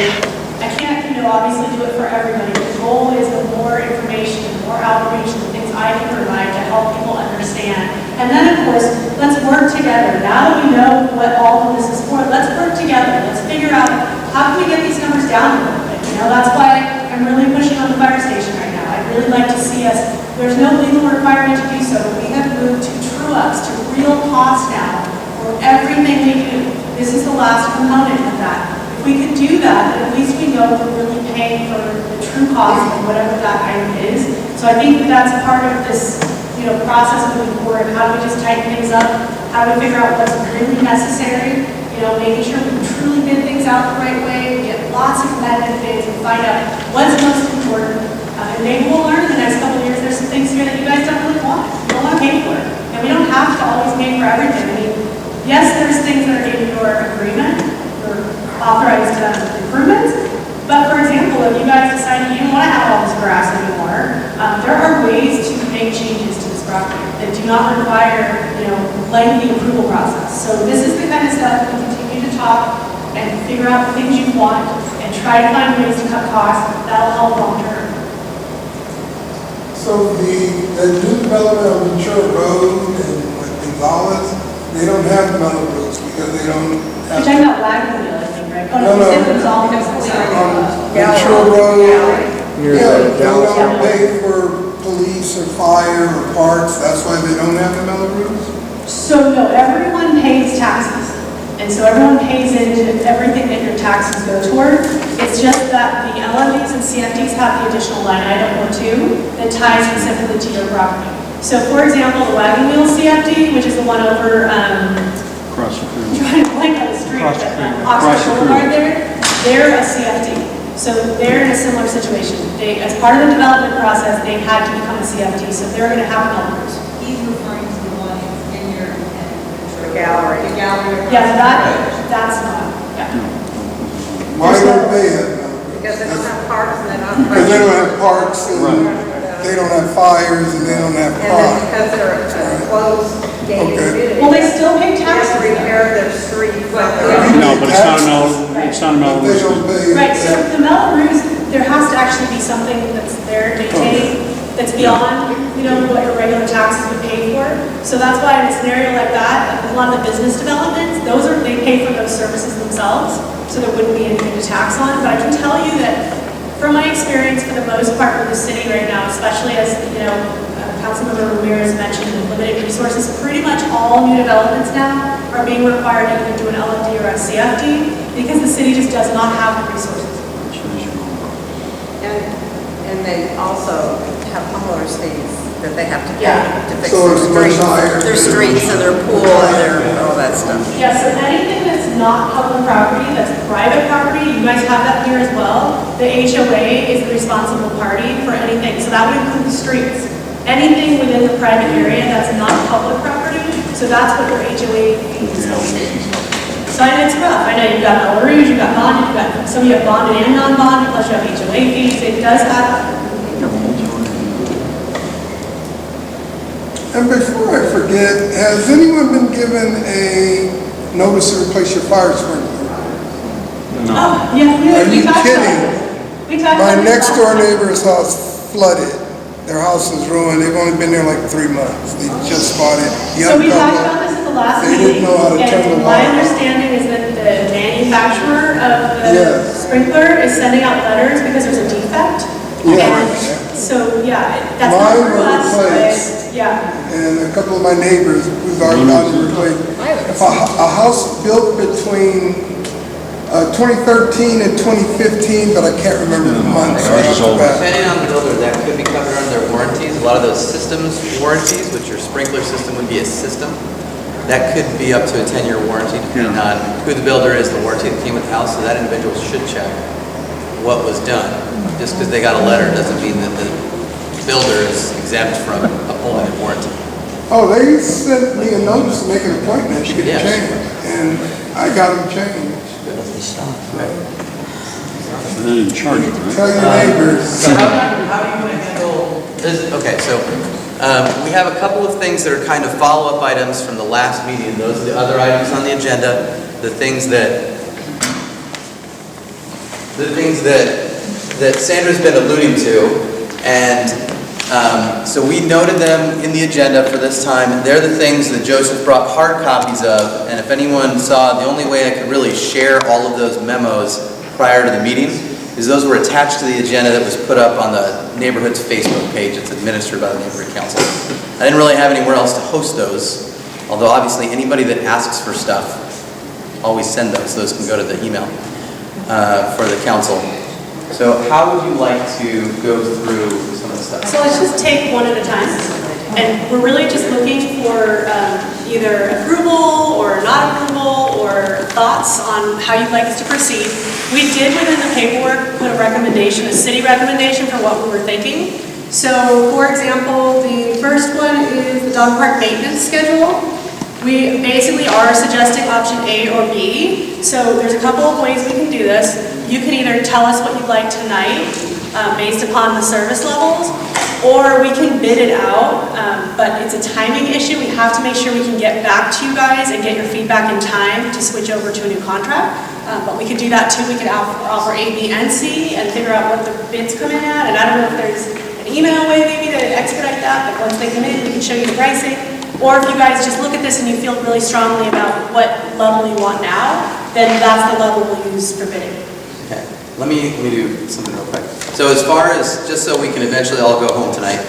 I can't, obviously do it for everybody. The goal is the more information, the more outreach, the things I can provide to help people understand. And then, of course, let's work together. Now that we know what all of this is for, let's work together. Let's figure out how can we get these numbers down a little bit. That's why I'm really pushing on the fire station right now. I'd really like to see us, there's no legal requirement to do so, but we have moved to true ups, to real cost now for everything we do. This is the last component of that. If we could do that, then at least we know we're really paying for the true cost of whatever that item is. So I think that's part of this, process moving forward. How do we just tighten things up? How do we figure out what's really necessary? Making sure we truly bid things out the right way. We get lots of competitive bids and find out what's most important. And maybe we'll learn in the next couple of years there's some things here that you guys don't really want. You don't want to pay for it. And we don't have to always pay for everything. Yes, there's things that are in your agreement, your authorized improvements. But for example, if you guys decide you don't want to have all this grass anymore, there are ways to make changes to this property that do not require, lengthy approval process. So this is the kind of stuff we continue to talk and figure out the things you want and try to find ways to cut costs. That'll help long term. So the new development of Ventura Road and Gonzales, they don't have Melrose because they don't have. You're talking about Wagon Wheel, I think, right? Oh, No, you said it was all Ventura Road, they don't pay for police or fire or parks, that's why they don't have the Melrose? So no, everyone pays taxes. And so everyone pays into everything that your taxes go toward. It's just that the LMDs and CFDs have the additional line item or two that ties specifically to your property. So for example, the Wagon Wheel CFD, which is the one over, Across the I'm trying to blank on the street, Oxford Boulevard there, they're a CFD. So they're in a similar situation. They, as part of the development process, they had to become a CFD, so they're going to have numbers. He's referring to the one in your, The gallery. the gallery. Yeah, that's not, yeah. Why don't they have Melrose? Because they don't have parks and they don't have. Because they don't have parks and they don't have fires and they don't have And then crime. because they're a closed gated community. Well, they still pay They have taxes. to repair their streets. No, but it's not a But they don't pay. Right, so the Melrose, there has to actually be something that's there maintaining, that's beyond, what your regular taxes would pay for. So that's why in a scenario like that, a lot of the business developments, they pay for those services themselves, so there wouldn't be anything to tax on. But I can tell you that from my experience, for the most part with the city right now, especially as, Councilmember Ramirez mentioned, with limited resources, pretty much all new developments now are being required to either do an LMD or a CFD because the city just does not have the resources. And they also have homeowners fees that they have to pay to fix So their it's much higher. streets and their pool and all that stuff. Yeah, so anything that's not public property, that's private property, you guys have that here as well. The HOA is the responsible party for anything, so that would include the streets. Anything within the private area that's not public property, so that's what your HOA fees go to. So I know it's rough. I know you've got El Rouge, you've got bonded, some of you have bonded and non-bonded, plus you have HOA fees. It does add up. And before I forget, has anyone been given a notice to replace your fire sprinkler? Oh, yeah, Are we you talked about kidding? it. We talked My about it. next door neighbor's house flooded. their house is ruined, they've only been there like 3 months, they just bought it. So we talked about this at the last They meeting, didn't know how to turn the and my water on. understanding is that the manufacturer of the Yes. sprinkler is sending out letters because there's a defect. Yes. And so, yeah, that's not Mine for were us, replaced. but, yeah. And a couple of my neighbors, we've already gotten to replace. If a house built between 2013 and 2015, but I can't remember the months right off the bat. Depending on the builder, that could be covered under their warranties. A lot of those systems warranties, which your sprinkler system would be a system, that could be up to a 10-year warranty depending on who the builder is, the warranty that came with the house, so that individual should check what was done. Just because they got a letter doesn't mean that the builder is exempt from upholding the warranty. Oh, they sent me a notice to make an appointment to get Yes. it changed, and I got them changed. They didn't charge you, right? Tell your neighbors. So how do you want to handle this? Okay, so we have a couple of things that are kind of follow-up items from the last meeting. Those are the other items on the agenda, the things that Sandra's been alluding to, and so we noted them in the agenda for this time. They're the things that Joseph brought hard copies of, and if anyone saw, the only way I could really share all of those memos prior to the meeting is those were attached to the agenda that was put up on the neighborhood's Facebook page. It's administered by the neighborhood council. I didn't really have anywhere else to host those, although obviously anybody that asks for stuff, always send those. Those can go to the email for the council. So how would you like to go through some of the stuff? So let's just take one at a time. And we're really just looking for either approval or not approval or thoughts on how you'd like us to proceed. We did within the paperwork put a recommendation, a city recommendation for what we were thinking. So for example, the first one is the dog park maintenance schedule. We basically are suggesting option A or B. So there's a couple of ways we can do this. You can either tell us what you'd like tonight based upon the service levels, or we can bid it out, but it's a timing issue. We have to make sure we can get back to you guys and get your feedback in time to switch over to a new contract. But we could do that too. We could offer A, B, and C and figure out what the bids come in at. And I don't know if there's an email way maybe to expedite that, but once they come in, we can show you the pricing. Or if you guys just look at this and you feel really strongly about what level you want now, then that's the level we'll use for bidding. Okay, let me do something real quick. So as far as, just so we can eventually all go home tonight,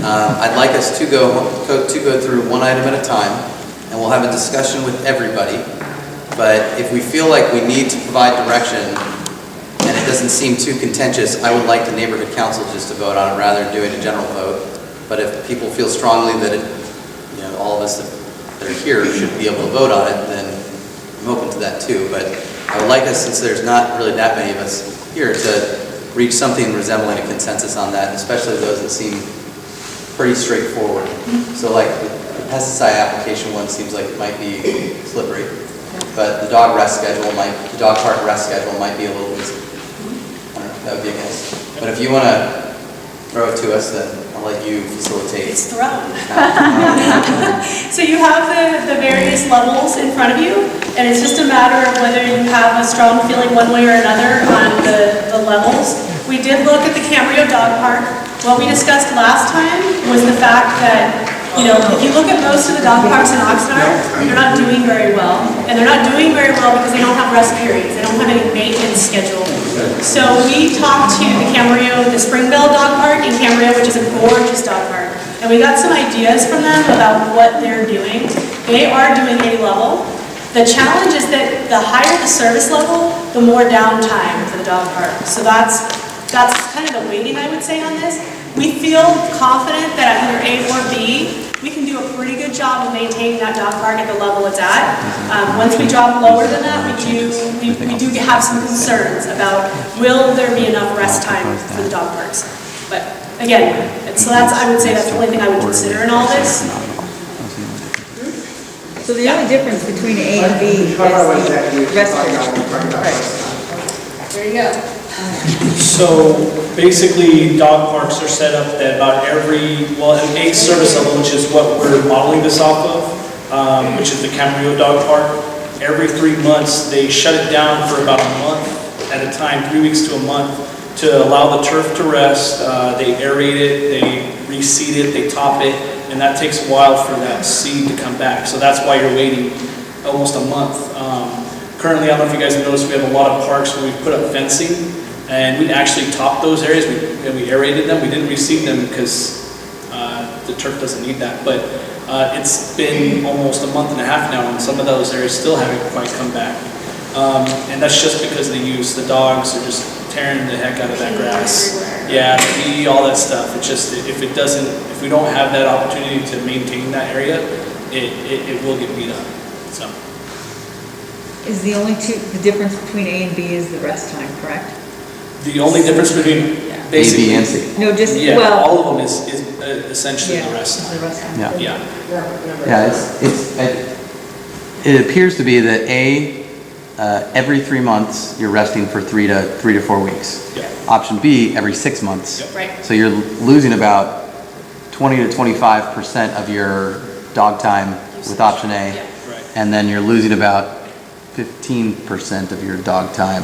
I'd like us to go through one item at a time, and we'll have a discussion with everybody. But if we feel like we need to provide direction, and it doesn't seem too contentious, I would like the neighborhood council just to vote on it rather than doing a general vote. But if people feel strongly that all of us that are here should be able to vote on it, then I'm open to that too. But I would like us, since there's not really that many of us here, to reach something resembling a consensus on that, especially those that seem pretty straightforward. So like the pesticide application one seems like it might be slippery, but the dog park rest schedule might be a little easy. I don't know, that would be a guess. But if you want to throw it to us, then I'll let you facilitate. It's thrown. So you have the various levels in front of you, and it's just a matter of whether you have a strong feeling one way or another on the levels. We did look at the Camarillo Dog Park. What we discussed last time was the fact that, if you look at most of the dog parks in Oxnard, they're not doing very well. And they're not doing very well because they don't have rest periods. They don't have any maintenance schedule. So we talked to the Camarillo, the Springville Dog Park in Camarillo, which is a gorgeous dog park. And we got some ideas from them about what they're doing. They are doing A level. The challenge is that the higher the service level, the more downtime for the dog park. So that's kind of the weighting, I would say, on this. We feel confident that at either A or B, we can do a pretty good job of maintaining that dog park at the level it's at. Once we drop lower than that, we do have some concerns about will there be enough rest time for the dog parks. But again, so I would say that's the only thing I would consider in all this. So the only difference between A and B is the rest of There you go. So basically, dog parks are set up that about an A service level, which is what we're modeling this off of, which is the Camarillo Dog Park. Every 3 months, they shut it down for about a month at a time, 3 weeks to a month, to allow the turf to rest. They aerate it, they reseed it, they top it, and that takes a while for that seed to come back. So that's why you're waiting almost a month. Currently, I don't know if you guys have noticed, we have a lot of parks where we put up fencing, and we actually topped those areas, we aerated them. We didn't reseed them because the turf doesn't need that, but it's been almost a month and a half now, and some of those areas still haven't quite come back. And that's just because the dogs are just tearing the heck out of that grass. Yeah, the bee, all that stuff. It's just, if we don't have that opportunity to maintain that area, it will get beat up, so. Is the difference between A and B is the rest time, correct? The only difference between basically. A, B, and C. No, just, Yeah, well. all of them is essentially the rest The time. rest time. Yeah. Yeah. Yeah, it appears to be that A, every 3 months, you're resting for 3 to 4 weeks. Yeah. Option B, every 6 months. Yep. Right. So you're losing about 20 to 25% of your dog time with option A. Yeah. Right. And then you're losing about 15% of your dog time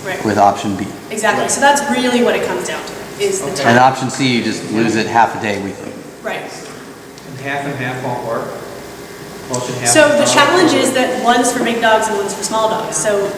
Right. with option B. Exactly, so that's really what it comes down to, is the And time. option C, you just lose it half a day weekly. Right. And half won't work. Close to half. So the challenge is that one's for big dogs and one's for small dogs. So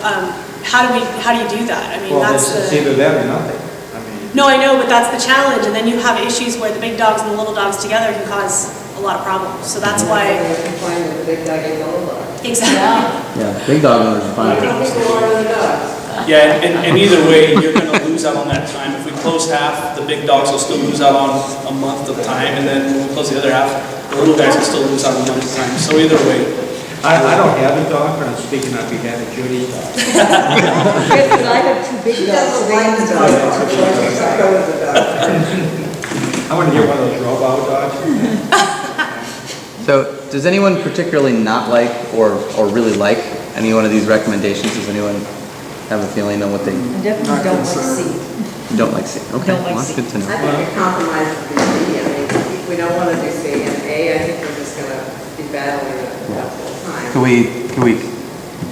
how do you do that? I mean, Well, that's it's the. either that or nothing. I mean, No, I know, but that's the challenge, and then you have issues where the big dogs and the little dogs together can cause a lot of problems. So that's why. You're complaining with the big dog and the little dog. Exactly. Yeah, big dog owners are fine. People order the dogs. Yeah, and either way, you're gonna lose out on that time. If we close half, the big dogs will still lose out on a month of time, and then when we close the other half, the little guys will still lose out on a month of time. So either way. I don't have a dog, but I'm speaking on behalf of Judy. Because I have 2 big dogs, so they own the dog. I want to get one of those robo dogs. So, does anyone particularly not like or really like any one of these recommendations? Does anyone have a feeling on what they I definitely don't like C. don't like? Okay, Don't like well, that's C. good to know. I think a compromise would be C. I mean, if we don't want to do C and A, I think we're just going to be battling it the whole time. Can we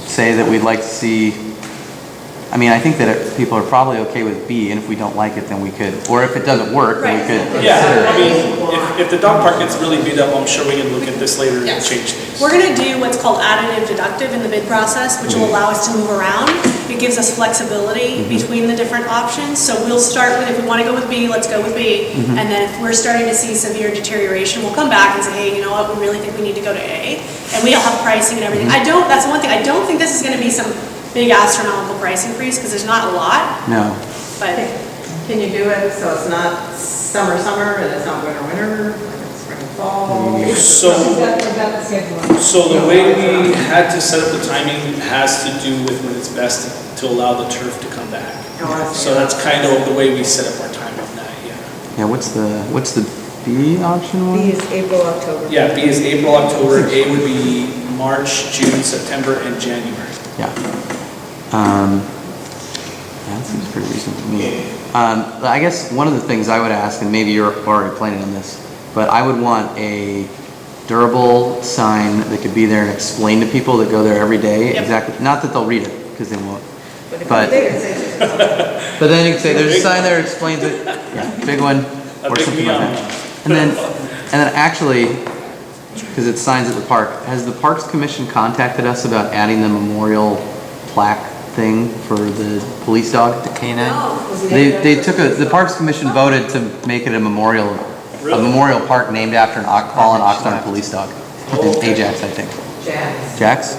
say that we'd like to see? I mean, I think that people are probably okay with B, and if we don't like it, then we could, or if it doesn't work, then we could. Yeah, consider I it. mean, if the dog park gets really beat up, I'm sure we can look at this later and Yes. change things. We're going to do what's called additive deductive in the bid process, which will allow us to move around. It gives us flexibility between the different options. So we'll start with, if we want to go with B, let's go with B. And then if we're starting to see severe deterioration, we'll come back and say, hey, you know what, we really think we need to go to A. And we'll have pricing and everything. That's the one thing, I don't think this is going to be some big astronomical price increase, because there's not a lot, No. but. Can you do it so it's not summer and it's not winter, like it's spring, fall? So the way we had to set up the timing has to do with when it's best to allow the turf to come back. Oh, I see. So that's kind of the way we set up our time on that, yeah. Yeah. What's the B option one? B is April, October. Yeah, B is April, October, A would be March, June, September, and January. Yeah. That seems pretty reasonable to me. I guess one of the things I would ask, and maybe you're already planning on this, but I would want a durable sign that could be there and explain to people that go there every day exactly. Not that they'll read it, because they won't. But then you can say there's a sign there that explains it. Yeah, big one or big something like neon that. And then actually, because it's signs at the park, has the Parks Commission contacted us about adding the memorial plaque thing for the police dog? The canine? The Parks Commission voted to make it a memorial park named after a fallen Oxnard police dog. Ajax, I think. Jax. Jax?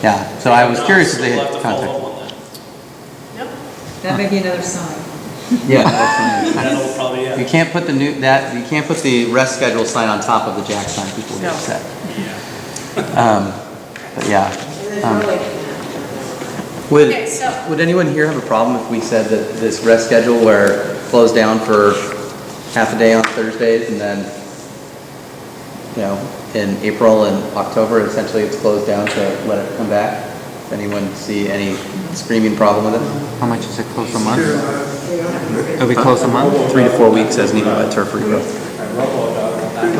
Yeah, so I was curious if they We'll had have to follow contacted. up on that. That may be another sign. Yeah. that's fine. That'll probably, yeah. You can't put the rest schedule sign on top of the Jack sign, people will get upset. But yeah. Okay, so- Would anyone here have a problem if we said that this rest schedule where it slows down for half a day on Thursdays and then, in April and October, essentially it's closed down to let it come back? Does anyone see any screaming problem with it? How much is it close a month? It'll be close a month? 3 to 4 weeks as needed by turf regrowth.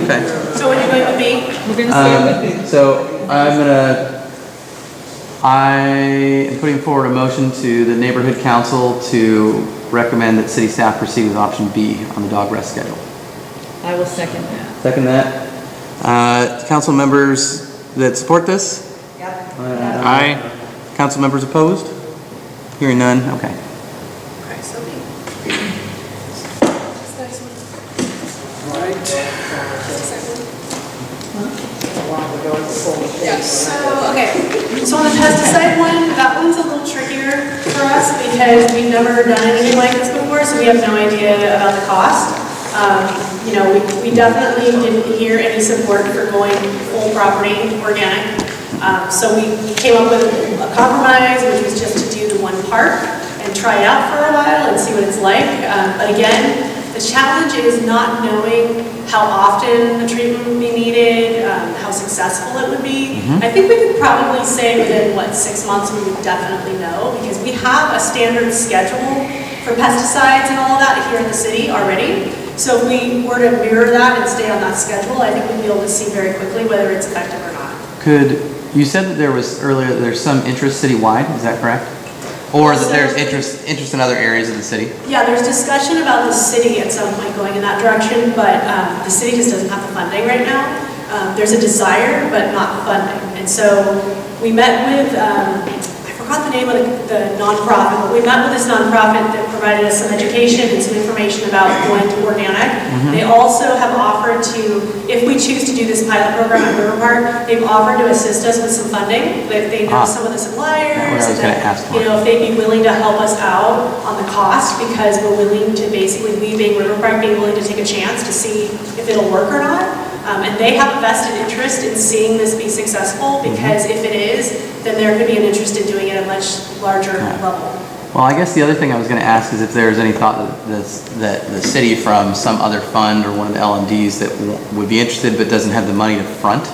Okay. So when you're going with B, We're gonna stay with B. So I'm gonna I am putting forward a motion to the neighborhood council to recommend that city staff proceed with option B on the dog rest schedule. I will second that. Second that. Council members that support this? Yep. Aye. Council members opposed? Hearing none, okay. Okay, so me. This next one. Yeah, so, okay, so on the pesticide one, that one's a little trickier for us because we've never done anything like this before, so we have no idea about the cost. You know, we definitely didn't hear any support for going full property organic. So we came up with a compromise, which was just to do the one park and try it out for a while and see what it's like. But again, the challenge is not knowing how often the treatment would be needed, how successful it would be. I think we could probably say within, 6 months we would definitely know, because we have a standard schedule for pesticides and all of that here in the city already. So if we were to mirror that and stay on that schedule, I think we'd be able to see very quickly whether it's effective or not. You said that there was earlier, there's some interest citywide, is that correct? Or that there's interest in other areas of the city? Yeah, there's discussion about the city at some point going in that direction, but the city just doesn't have the funding right now. There's a desire, but not the funding. And so we met with, I forgot the name of the nonprofit, but we met with this nonprofit that provided us some education and some information about going to organic. They also have offered to, if we choose to do this pilot program at Riverpark, they've offered to assist us with some funding. They know some of the suppliers, and if they'd be willing to help us out on the cost, because we're willing to basically, we being Riverpark, being willing to take a chance to see if it'll work or not. And they have a vested interest in seeing this be successful, because if it is, then there could be an interest in doing it at a much larger level. Well, I guess the other thing I was going to ask is if there's any thought that the city from some other fund or one of the LMDs that would be interested but doesn't have the money to front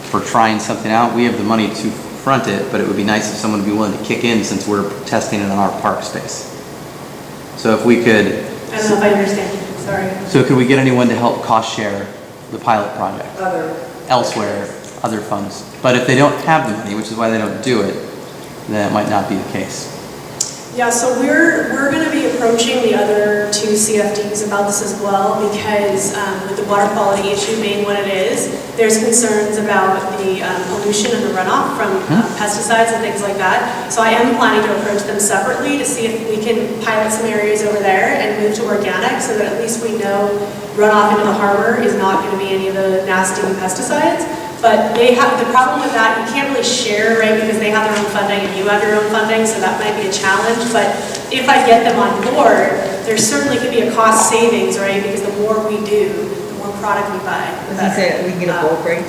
for trying something out. We have the money to front it, but it would be nice if someone would be willing to kick in since we're testing it on our park space. So if we could... I don't know if I understand, sorry. So could we get anyone to help cost share the pilot project? Elsewhere, other funds. But if they don't have the money, which is why they don't do it, then it might not be the case. Yeah, so we're going to be approaching the other two CFDs about this as well, because with the water quality issue being what it is, there's concerns about the pollution and the runoff from pesticides and things like that. So I am planning to approach them separately to see if we can pilot some areas over there and move to organic, so that at least we know runoff into the harbor is not going to be any of the nasty pesticides. But they have, the problem with that, you can't really share, right, because they have their own funding and you have your own funding, so that might be a challenge. But if I get them on board, there certainly could be a cost savings, right, because the more we do, the more product we buy. As you say, we can get a bulk rate.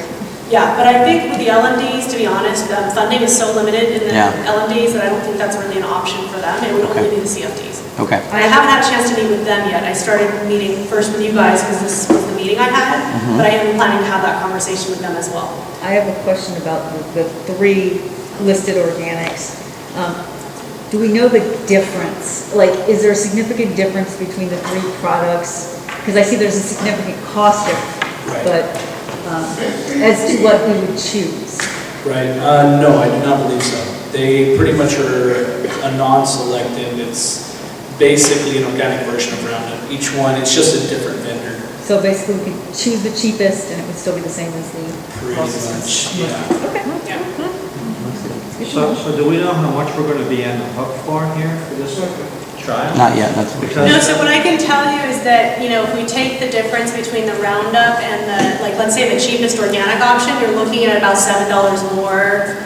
Yeah, but I think with the LMDs, to be honest, funding is so limited in the LMDs that I don't think that's really an option for them. It would only be the CFDs. Okay. And I haven't had a chance to meet with them yet. I started meeting first with you guys because this was the meeting I had, but I am planning to have that conversation with them as well. I have a question about the three listed organics. Do we know the difference? Like, is there a significant difference between the three products? Because I see there's a significant cost difference, but as to what we would choose. Right, no, I do not believe so. They pretty much are a non-selective. It's basically an organic version of Roundup. Each one, it's just a different vendor. So basically we could choose the cheapest and it would still be the same as the... Pretty much, yeah. Okay. So do we know how much we're going to be on the hook for here for this trial? Not yet, that's No, so what I can tell you is that, you know, if we take the difference between the Roundup and the, like, let's say the cheapest organic option, you're looking at about $7 more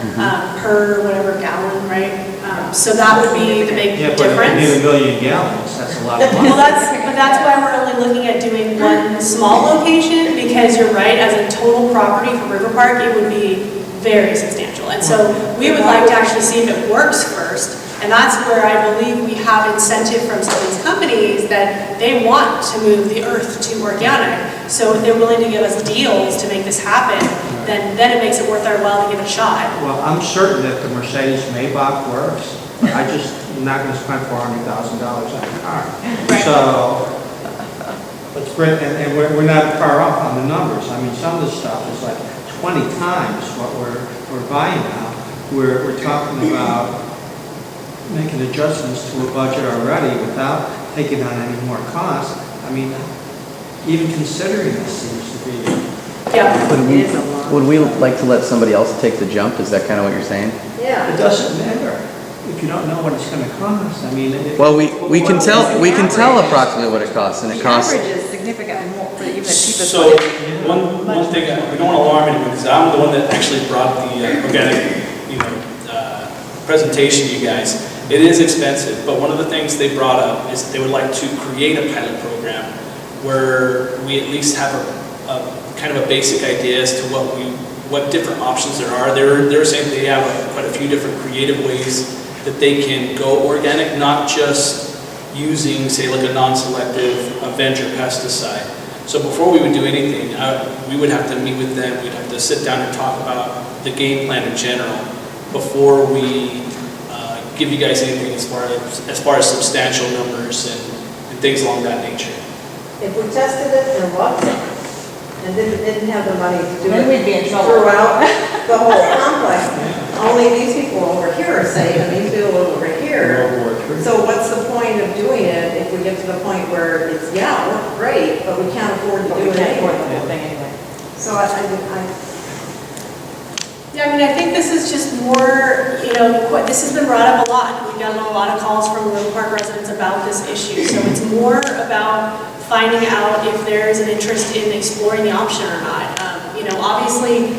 per whatever gallon, right? So that would be the big difference. But if you need 1 million gallons, that's a lot of money. Well, that's why we're only looking at doing one small location, because you're right, as a total property for Riverpark, it would be very substantial. And so we would like to actually see if it works first. And that's where I believe we have incentive from some of these companies that they want to move the earth to organic. So if they're willing to give us deals to make this happen, then it makes it worth our while to give it a shot. Well, I'm certain that the Mercedes Maybach works. I just am not going to spend $400,000 on a car. Right. So, let's bring, and we're not far off on the numbers. I mean, some of the stuff is like 20 times what we're buying now. we're talking about making adjustments to a budget already without taking on any more costs. I mean, even considering this seems to be, Yeah. Would we like to let somebody else take the jump? Is that kind of what you're saying? it doesn't matter if you don't know what it's gonna cost. I mean, Well, we can tell approximately what it costs, and it costs. The average is significantly more for even the cheapest So, one. one thing, we don't want to alarm anyone, because I'm the one that actually brought the organic, presentation to you guys. It is expensive, but one of the things they brought up is they would like to create a pilot program where we at least have a kind of a basic idea as to what different options there are. They're saying they have quite a few different creative ways that they can go organic, not just using, say, like a non-selective Avenger pesticide. So before we would do anything, we would have to meet with them, we'd have to sit down and talk about the game plan in general before we give you guys anything as far as substantial numbers and things along that nature. If we tested it in Watson and didn't have the money to do Then we'd be in it trouble. throughout the whole complex, only these people over here are safe and these people over here. So what's the point of doing it if we get to the point where it's, yeah, we're great, but we can't afford to do it anyway? So Yeah, I mean, I think this is just more, this has been brought up a lot. We've gotten a lot of calls from Riverpark residents about this issue. So it's more about finding out if there is an interest in exploring the option or not. Obviously,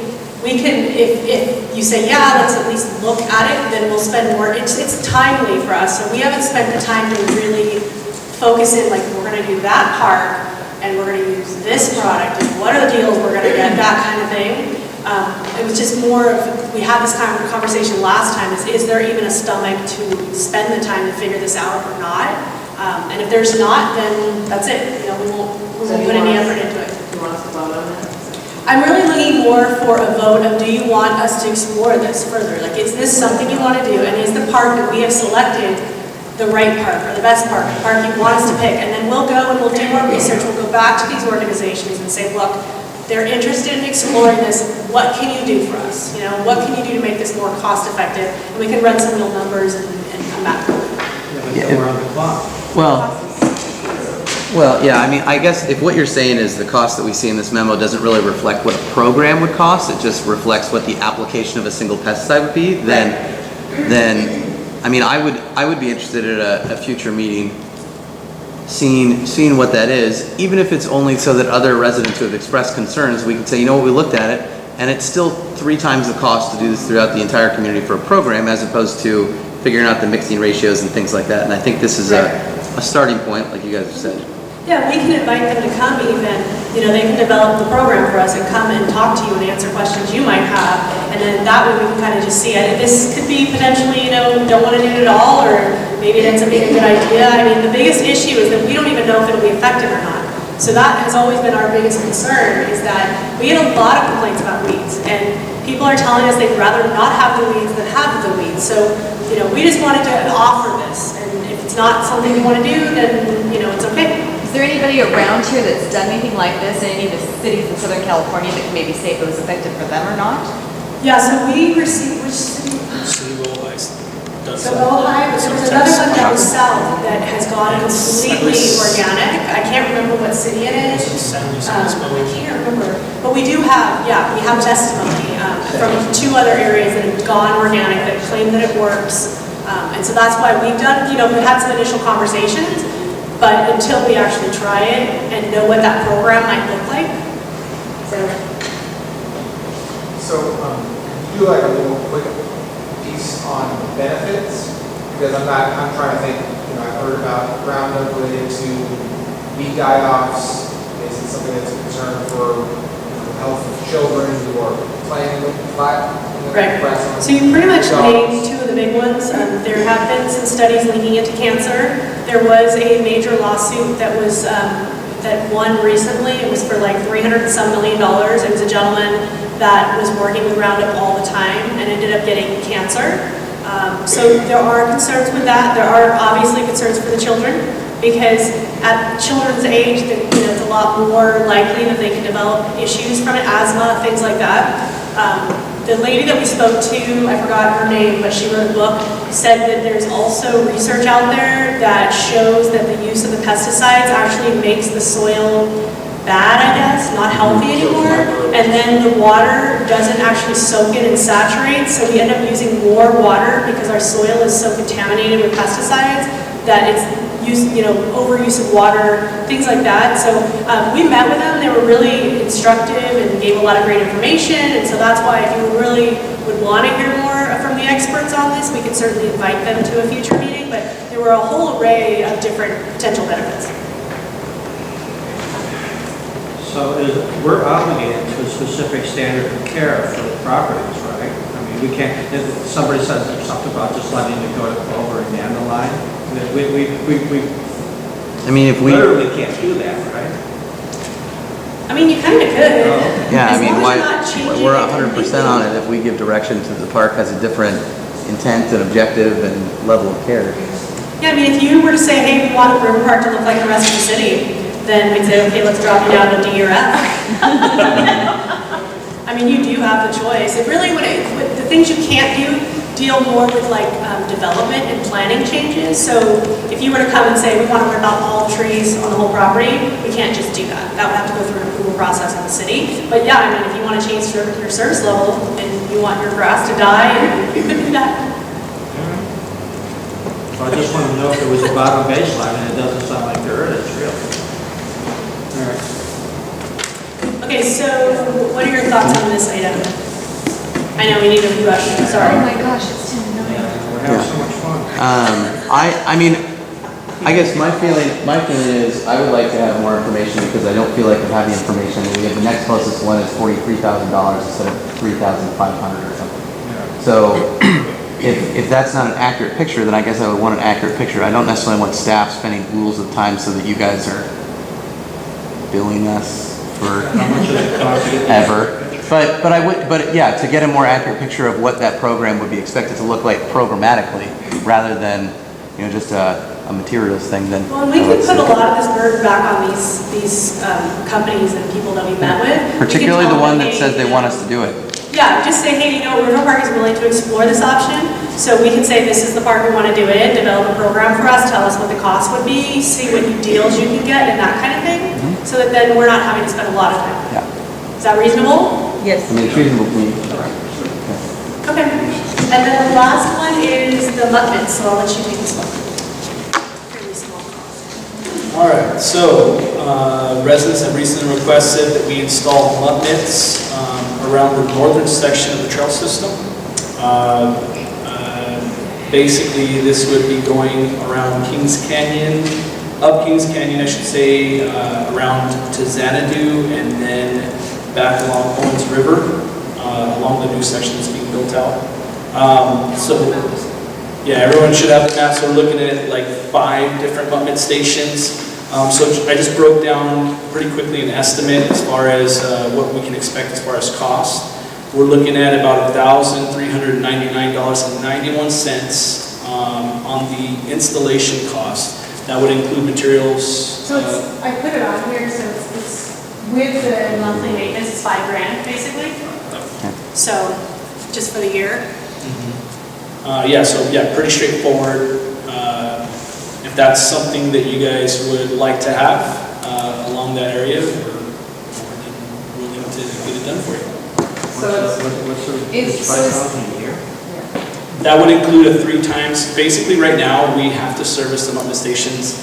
we can, if you say, yeah, let's at least look at it, then we'll spend more. It's timely for us. So we haven't spent the time to really focus in, like, we're going to do that part, and we're going to use this product, and what are the deals we're going to get, that kind of thing. It was just more of, we had this kind of conversation last time, is there even a stomach to spend the time to figure this out or not? And if there's not, then that's it. We won't put any effort into it. Do you want us to vote on that? I'm really looking more for a vote of, do you want us to explore this further? Like, is this something you want to do? And is the park that we have selected the right park or the best park, the park you want us to pick? And then we'll go and we'll do more research. We'll go back to these organizations and say, look, they're interested in exploring this. What can you do for us? What can you do to make this more cost effective? And we can run some real numbers and come back. yeah, we're on the clock. Well, yeah, I mean, I guess if what you're saying is the cost that we see in this memo doesn't really reflect what a program would cost, it just reflects what the application of a single pesticide would be, then I mean, I would be interested at a future meeting seeing what that is, even if it's only so that other residents who have expressed concerns, we can say, we looked at it, and it's still 3 times the cost to do this throughout the entire community for a program, as opposed to figuring out the mixing ratios and things like that. And I think this is a starting point, like you guys have said. Yeah, we can invite them to come even, they can develop the program for us and come and talk to you and answer questions you might have. And then that way we can kind of just see it. This could be potentially, don't want to do it at all, or maybe it ends up being a good idea. I mean, the biggest issue is that we don't even know if it'll be effective or not. So that has always been our biggest concern, is that we get a lot of complaints about weeds. And people are telling us they'd rather not have the weeds than have the weeds. So, we just wanted to offer this. And if it's not something you want to do, then, it's okay. Is there anybody around here that's done anything like this in any of the cities in Southern California that can maybe say if it was effective for them or not? Yeah, so we received, which city? City of Ojai does So that. Ojai, but there was another one that was south that has gone completely organic. I can't remember what city it is. I can't remember. But we do have, we have testimony from 2 other areas that have gone organic that claim that it works. And so that's why we've done, we had some initial conversations, but until we actually try it and know what that program might look like. So, do like a little quick piece on benefits, because I'm trying to think, I've heard about Roundup related to weed die-offs. Is it something that's a concern for the health of children who are playing with flat? Right. So you pretty much named 2 of the big ones. There have been some studies linking it to cancer. There was a major lawsuit that was that won recently. It was for like $300 and some million. It was a gentleman that was working with Roundup all the time and ended up getting cancer. So there are concerns with that. There are obviously concerns for the children, because at children's age, it's a lot more likely that they can develop issues from it, asthma, things like that. The lady that we spoke to, I forgot her name, but she wrote a book, said that there's also research out there that shows that the use of the pesticides actually makes the soil bad, I guess, not healthy anymore. And then the water doesn't actually soak in and saturate, so we end up using more water because our soil is so contaminated with pesticides that it's overuse of water, things like that. So we met with them, they were really instructive and gave a lot of great information, and so that's why if you really would want to hear more from the experts on this, we could certainly invite them to a future meeting, but there were a whole array of different potential benefits. So we're obligated to a specific standard of care for the properties, right? I mean, we can't, if somebody says there's something about just letting it go to clover and dandelion, we I mean, if we... literally can't do that, right? I mean, you kind of could. Yeah, I mean, As long as you're not changing we're it 100% on it if we give direction to the park has a different intent and objective and level of care. Yeah, I mean, if you were to say, hey, we want Riverpark to look like the rest of the city, then we'd say, okay, let's drop you down to D or F. I mean, you do have the choice. It really, the things you can't do deal more with like development and planning changes. So if you were to come and say, we want to rip out all the trees on the whole property, we can't just do that. That would have to go through an approval process in the city. But yeah, I mean, if you want to change your service level and you want your grass to die, you could do that. So I just want to know if there was a bottom baseline, and it doesn't sound like there is, really. All right. Okay, so what are your thoughts on this item? I know we need to rush, sorry. Oh my gosh, it's 10 to 9. We're having so much fun. I mean, I guess my feeling is I would like to have more information because I don't feel like we have the information. We have the next closest one is $43,000 instead of $3,500 or something. Yeah. So if that's not an accurate picture, then I guess I would want an accurate picture. I don't necessarily want staff spending oodles of time so that you guys are billing us for How much does it cost to get ever. But yeah, to get a more accurate picture of what that program would be expected to look like programmatically, rather than just a materials thing. Then well, and we could put a lot of this burden back on these companies and people that we met with. Particularly the one that says they want us to do it. Yeah, just say, hey, Riverpark is willing to explore this option, so we can say this is the park we want to do it in, develop a program for us, tell us what the cost would be, see what deals you can get, and that kind of thing, so that then we're not having to spend a lot of time. Yeah. Is that reasonable? Yes. I mean, it's reasonable to me. Okay. And then the last one is the mutt so I'll let you take this one. Fairly small cost. All right, so residents have recently requested that we install mutt mitts around the northern section of the trail system. Basically, this would be going around Kings Canyon, up Kings Canyon, I should say, around to Xanadu, and then back along Owens River, along the new section that's being built out. So, yeah, everyone should have the map. So we're looking at like 5 different mutt stations. So I just broke down pretty quickly an estimate as far as what we can expect as far as cost. We're looking at about $1,399.91 on the installation cost. That would include materials. So I put it on here, so it's with the monthly maintenance, it's $5,000 basically. So just for the year. Yeah, so yeah, pretty straightforward. If that's something that you guys would like to have along that area, we're willing to get it done for you. It's 5,000 a year? That would include a 3 times. Basically, right now we have to service the mutt stations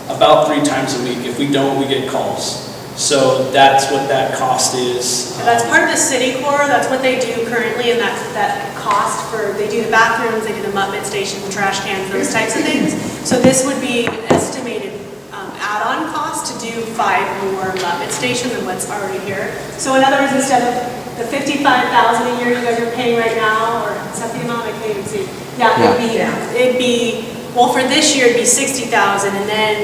about 3 times a week. If we don't, we get calls. So that's what that cost is. That's part of the city core, that's what they do currently, and that cost for, they do the bathrooms, they do the mutt station, the trash cans, those types of things. So this would be an estimated add-on cost to do 5 more mutt stations than what's already here. So in other words, instead of the $55,000 a year you guys are paying right now, or is that the amount I can't even see? Yeah, it'd be, well, for this year it'd be $60,000, and then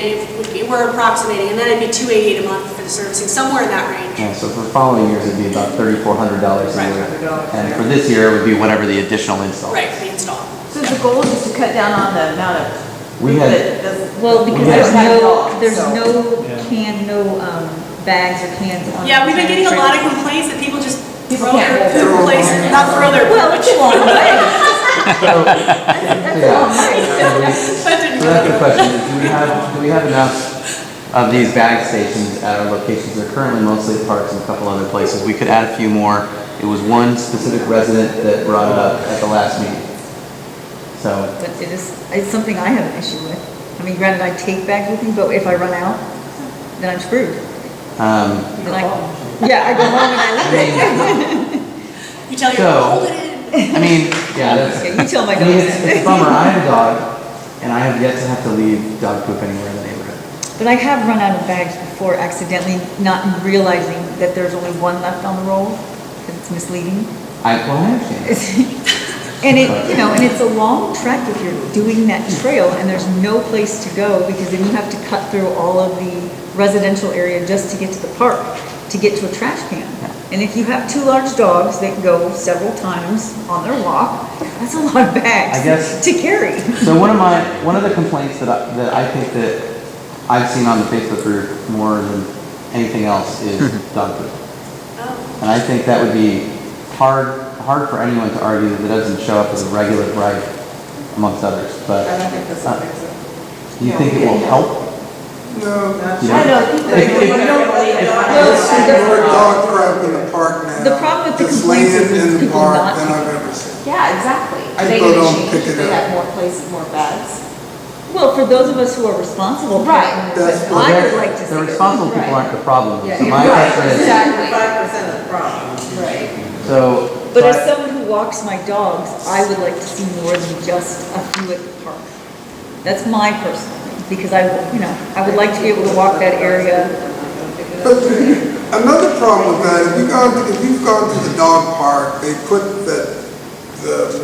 we're approximating, and then it'd be $288 a month for the servicing, somewhere in that range. Yeah, so for the following years, it'd be about $3,400 a year. And for this year, it would be whatever the additional install. Right, the install. So the goal is to cut down on the amount of We food had- that doesn't. Well, because Yeah. there's So- no bags or cans on. Yeah, we've been getting a lot of trailers. complaints that people just People throw can't their hold poop places, not throw their Well, poop. it's a long way. Another good question, is do we have enough of these bag stations at our locations? They're currently mostly at parks and a couple other places. We could add a few more. It was one specific resident that brought it up at the last meeting. So, But it's something I have an issue with. I mean, granted, I take bags with me, but if I run out, then I'm screwed. Then I go home and I leave it. You tell your So- dog, hold it in. I mean, yeah, that's. Yeah, you tell my I mean, dog it's that. a bummer. I have a dog, and I have yet to have to leave dog poop anywhere in the neighborhood. But I have run out of bags before accidentally, not realizing that there's only one left on the roll, because it's misleading. I understand. And and it's a long trek if you're doing that trail and there's no place to go because then you have to cut through all of the residential area just to get to the park, to get to a trash can. And if you have two large dogs that go several times on their walk, that's a lot of bags I guess- to carry. So one of the complaints that I think that I've seen on the Facebook group more than anything else is dog poop. And I think that would be hard for anyone to argue that it doesn't show up as a regular gripe amongst others, but I don't think this will fix it. do you think it will help? No. You I know? don't think that. More dog crap in the park now. The problem with the Just complaints laying is in the people park not- than I've ever seen. Yeah, exactly. I They go get down, changed, pick it they up. have more places, more bags. Well, for those of us who are responsible. Right. That's I would like to see. The it. responsible people aren't the problem. Yeah, So you're my right. question is, Exactly. 5% of the problem. Right. so. But as someone who walks my dogs, I would like to see more than just a few at the park. That's my personal thing, because I would like to be able to walk that area. But another problem with that, if you've gone to the dog park, they put the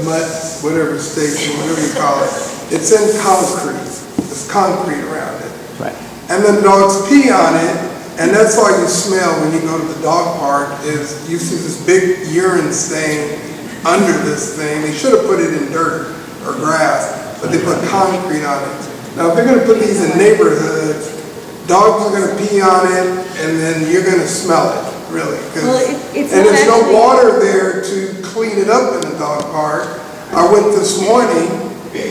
mud, whatever station, whatever you call it, it's in concrete. There's concrete around it. Right. And then dogs pee on it, and that's all you smell when you go to the dog park is you see this big urine stain under this thing. They should have put it in dirt or grass, but they put concrete on it. Now, if they're gonna put these in neighborhoods, dogs are gonna pee on it, and then you're gonna smell it, really. 'Cause- Well, it's and not there's no actually- water there to clean it up in the dog park. I went this morning,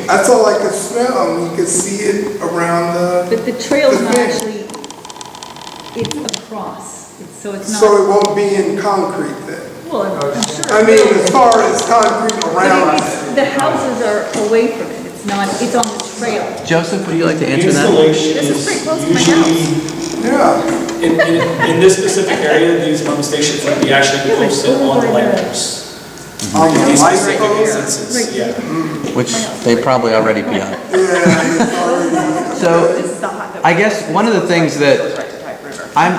that's all I could smell, and you could see it around But the trail's the not thing. actually, it's across, so it's not. So it won't be in concrete then? Well, I'm sure. I mean, as far as concrete around But it. the houses are away from it, it's not, it's on the trail. Joseph, would you like to answer that? Installation This is is pretty close to my usually, Yeah. in this specific area, these pump stations would be actually posted on the light posts. On In the these light specific post? instances, yeah. Which they probably already pee on. Yeah, it's already. So, I guess one of the things that I'm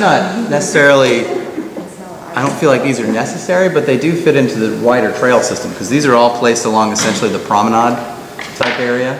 not necessarily, I don't feel like these are necessary, but they do fit into the wider trail system, because these are all placed along essentially the promenade type area.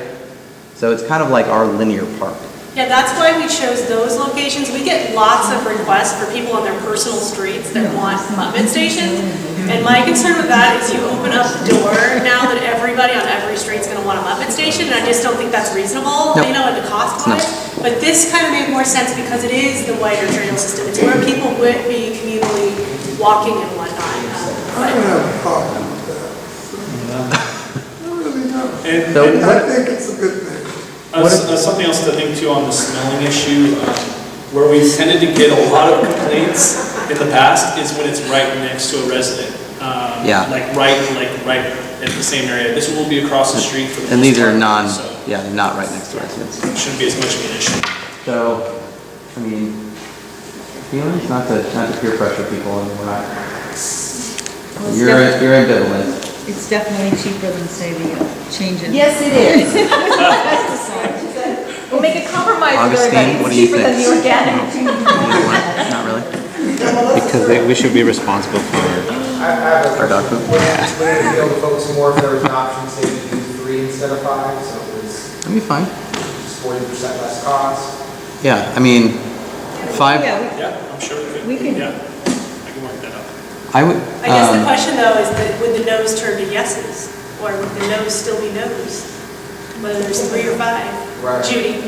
So it's kind of like our linear park. Yeah, that's why we chose those locations. We get lots of requests for people on their personal streets that want Muppet stations. And my concern with that is you open up the door now that everybody on every street's gonna want a Muppet station, and I just don't think that's reasonable, Nope. at the cost No. wise. But this kind of made more sense because it is the wider trail system. It's where people would be communally walking and whatnot. I don't have a problem with that. I really don't. And- So and I think it's a good thing. Something else to think too on the smelling issue, where we tended to get a lot of complaints in the past is when it's right next to a resident. Yeah. Like right in the same area. This will be across the street for the And most these are part, so they're not right next to residents. it shouldn't be as much of an issue. So, I mean, feelings, not to peer pressure people, and we're not, Well, you're ambivalent. It's definitely cheaper than, say, the change in. Yes, it is. We'll make a compromise with Augustine, everybody. what It's do you cheaper than think? the organic. Not really? Because we should be responsible for Our dog food? Would it be able to focus more if there was an option, say, to do 3 instead of 5, so it was That'd be fine. just 40% less cost? Yeah, I mean, 5, Yeah, Yeah, I'm sure We can- yeah, I can work that out. I would, I guess the question though is that would the no's turn to yeses? Or would the no's still be no's? Whether there's 3 or 5? Right. Judy?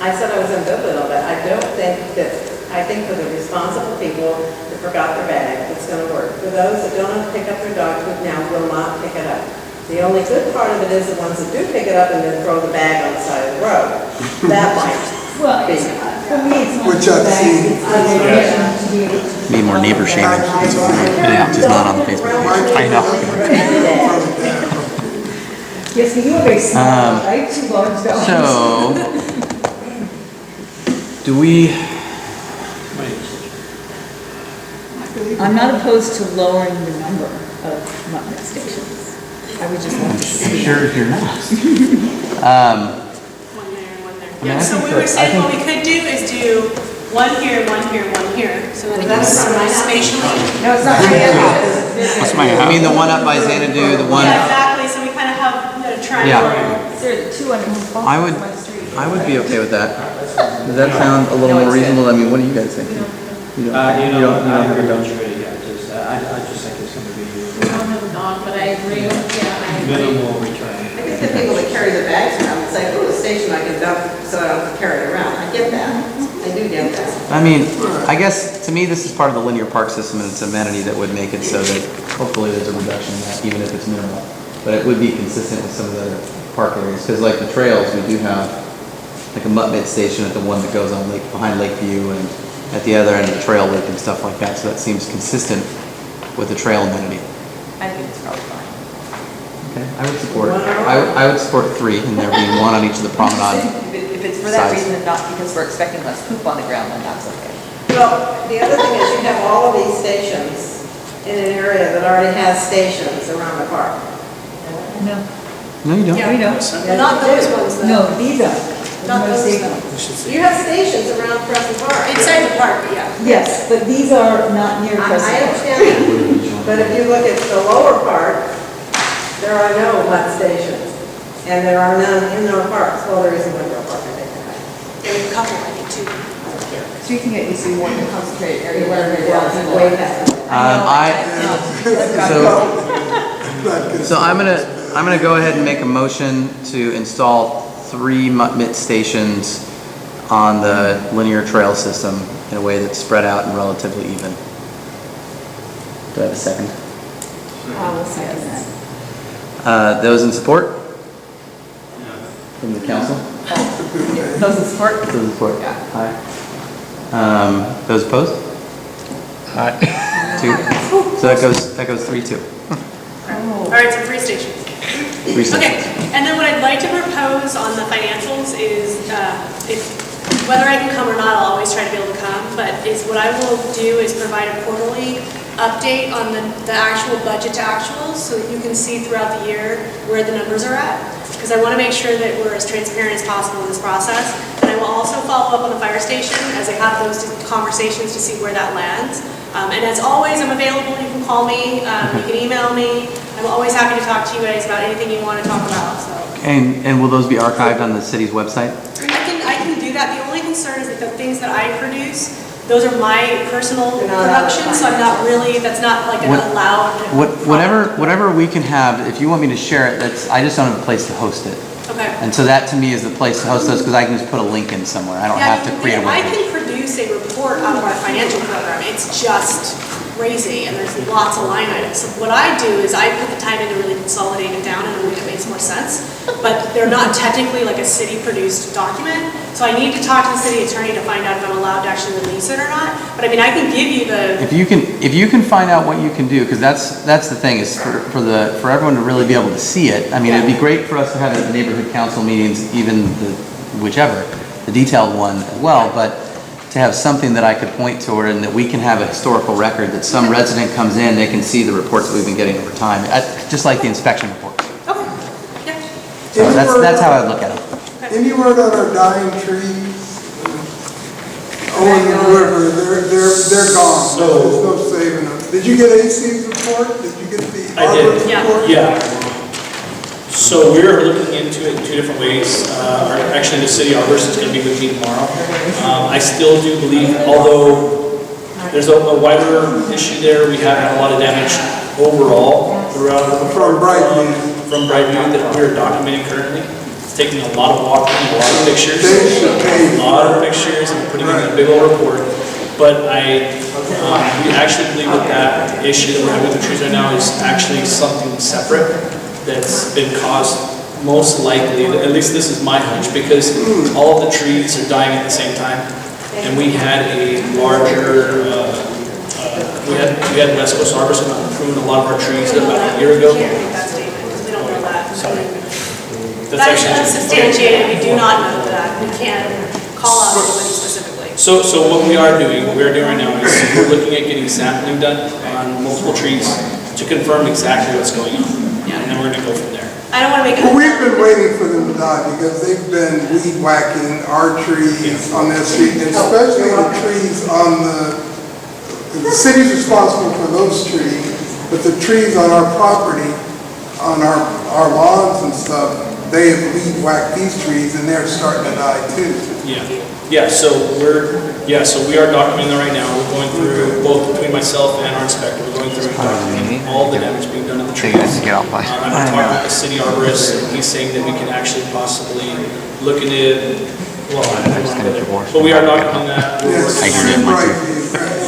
I said I was ambivalent on that. I don't think that I think for the responsible people that forgot their bag, it's gonna work. For those that don't have to pick up their dog food now, will not pick it up. The only good part of it is the ones that do pick it up and then throw the bag on the side of the road. That might Well, be. for me, it's not Which the I've bag, seen. it's the organization to be able to. Be more neighbor shaming. Yeah, just not on the Facebook. I know. Yes, but you are very small, right? Two large dogs. So, do we, I'm not opposed to lowering the number of mutt stations. I would just like to see. sure if you're not. One there and one there. I mean, I Yeah, so think we that- were I saying think- what we could do is do one here, one here, one here. So then it That's goes not my house. spatially. No, it's not my house. What's my I mean, the one up by Xanadu, the one, Yeah, exactly, so we kind of have a triangle. There's two on I would, I would be okay with that. Does that sound a little more reasonable? I mean, what do you guys think? You don't I have a agree dog? with you, yeah, I just think it's gonna be I don't have a dog, but I agree with, yeah, I agree. minimal return. I get the people that carry their bags around and say, oh, the station I can dump so I don't have to carry it around. I get that. I do get that. I mean, I guess, to me, this is part of the linear park system, and it's an amenity that would make it so that hopefully there's a reduction in that, even if it's minimal. But it would be consistent with some of the other park areas, because like the trails, we do have like a mutt mid station at the one that goes on Lake, behind Lakeview, and at the other end of the trail loop and stuff like that, so that seems consistent with the trail amenity. I think it's probably fine. Okay, I would support, I would support 3, and there being one on each of the promenade. If it's for that Size. reason and not because we're expecting less poop on the ground, then that's okay. Well, the other thing is you have all of these stations in an area that already has stations around the park. No, No, you don't. Yeah. we don't. Yes, Not you those do. ones though. No, these are. Not No those safe though. ones. You have stations around Crescent Park. Inside the park, but yeah. Yes, but these are not near I Crescent Park. understand that, but if you look at the lower part, there are no mutt stations, and there are none in our parks. Well, there is in Winter Park, I think. There's a couple, I think, too. So you think it needs to be more in a concentrated area Where where it there's was way back. So I'm gonna go ahead and make a motion to install 3 mutt mitt stations on the linear trail system in a way that's spread out and relatively even. Do I have a second? I will second that. Those in support? From the council? Those in support? Those in support? Aye. Those opposed? Aye. 2. So that goes 3-2. All right, so 3 stations. 3 stations. Okay, and then what I'd like to propose on the financials is, whether I can come or not, I'll always try to be able to come, but is what I will do is provide a quarterly update on the actual budget to actuals, so that you can see throughout the year where the numbers are at, because I want to make sure that we're as transparent as possible in this process. And I will also follow up on the fire station as I have those conversations to see where that lands. And as always, I'm available. You can call me, you can email me. I'm always happy to talk to you guys about anything you want to talk about, so. And will those be archived on the city's website? I can do that. The only concern is that the things that I produce, those are my personal They're not on the productions, so I'm not really, that's not like an allowed. Whatever we can have, if you want me to share it, I just don't have a place to host it. Okay. And so that to me is the place to host those, because I can just put a link in somewhere. I don't have to create a I web page. can produce a report out of our financial program. It's just crazy, and there's lots of line items. So what I do is I put the time in to really consolidate it down in a way that makes more sense, but they're not technically like a city-produced document, so I need to talk to the city attorney to find out if I'm allowed to actually release it or not. But I mean, I can give you the, If you can find out what you can do, because that's the thing, is for everyone to really be able to see it. I mean, it'd be great for us to have it at the neighborhood council meetings, even the detailed one as well, but to have something that I could point toward and that we can have a historical record, that some resident comes in, they can see the reports that we've been getting over time, just like the inspection reports. So that's how I look at it. Any word on our dying trees? On the river, they're gone. There's no saving them. Did you get AC's report? Did you get the I did. arborist report? Yeah. So we're looking into it in 2 different ways. Actually, the city arborist is going to be with me tomorrow. I still do believe, although there's a wider issue there, we have had a lot of damage overall throughout From Brightview. from Brightview that we're documenting currently. It's taking a lot of walking, a lot of pictures, and we're putting it in a big old report. But we actually believe that issue that we're having with the trees right now is actually something separate that's been caused most likely, at least this is my hunch, because all of the trees are dying at the same time. And we had a larger, we had West Coast Arborists prune a lot of our trees about a year ago. We can't make that statement because we don't know that. Sorry. That's unsubstantiated, we do not know that. We can't call out anybody specifically. So what we are doing right now is we're looking at getting sampling done on multiple trees to confirm exactly what's going on. And then we're gonna go from there. I don't want to make it. Well, we've been waiting for them to die because they've been weed whacking our trees on their street, and especially the trees on the city's responsible for those trees, but the trees on our property, on our lawns and stuff, they have weed whacked these trees and they're starting to die too. So we are documenting that right now. We're going through, both between myself and our inspector, we're going through and documenting all the damage being done to the trees. I'm talking with the city arborist, and he's saying that we can actually possibly look at it, well, I don't know, but we are documenting that.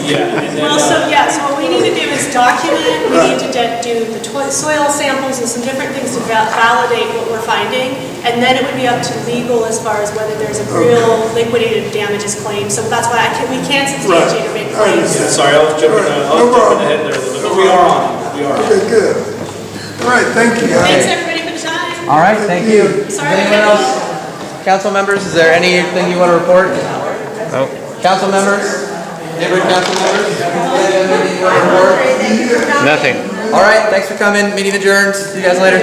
And then, So what we need to do is document, we need to do the soil samples and some different things to validate what we're finding, and then it would be up to legal as far as whether there's a real liquidated damages claim. So that's why we can't substantiate or make claims. Sorry, I was jumping ahead there a little bit, but we are on it. We are on it. Okay, good. All right, thank you. Thanks everybody for the time. All right, thank you. Sorry. Anyone else? Council members, is there anything you want to report? Nope. Council members? Neighborhood council members? Anything you want to report? Nothing. All right, thanks for coming. Meeting adjourned. See you guys later.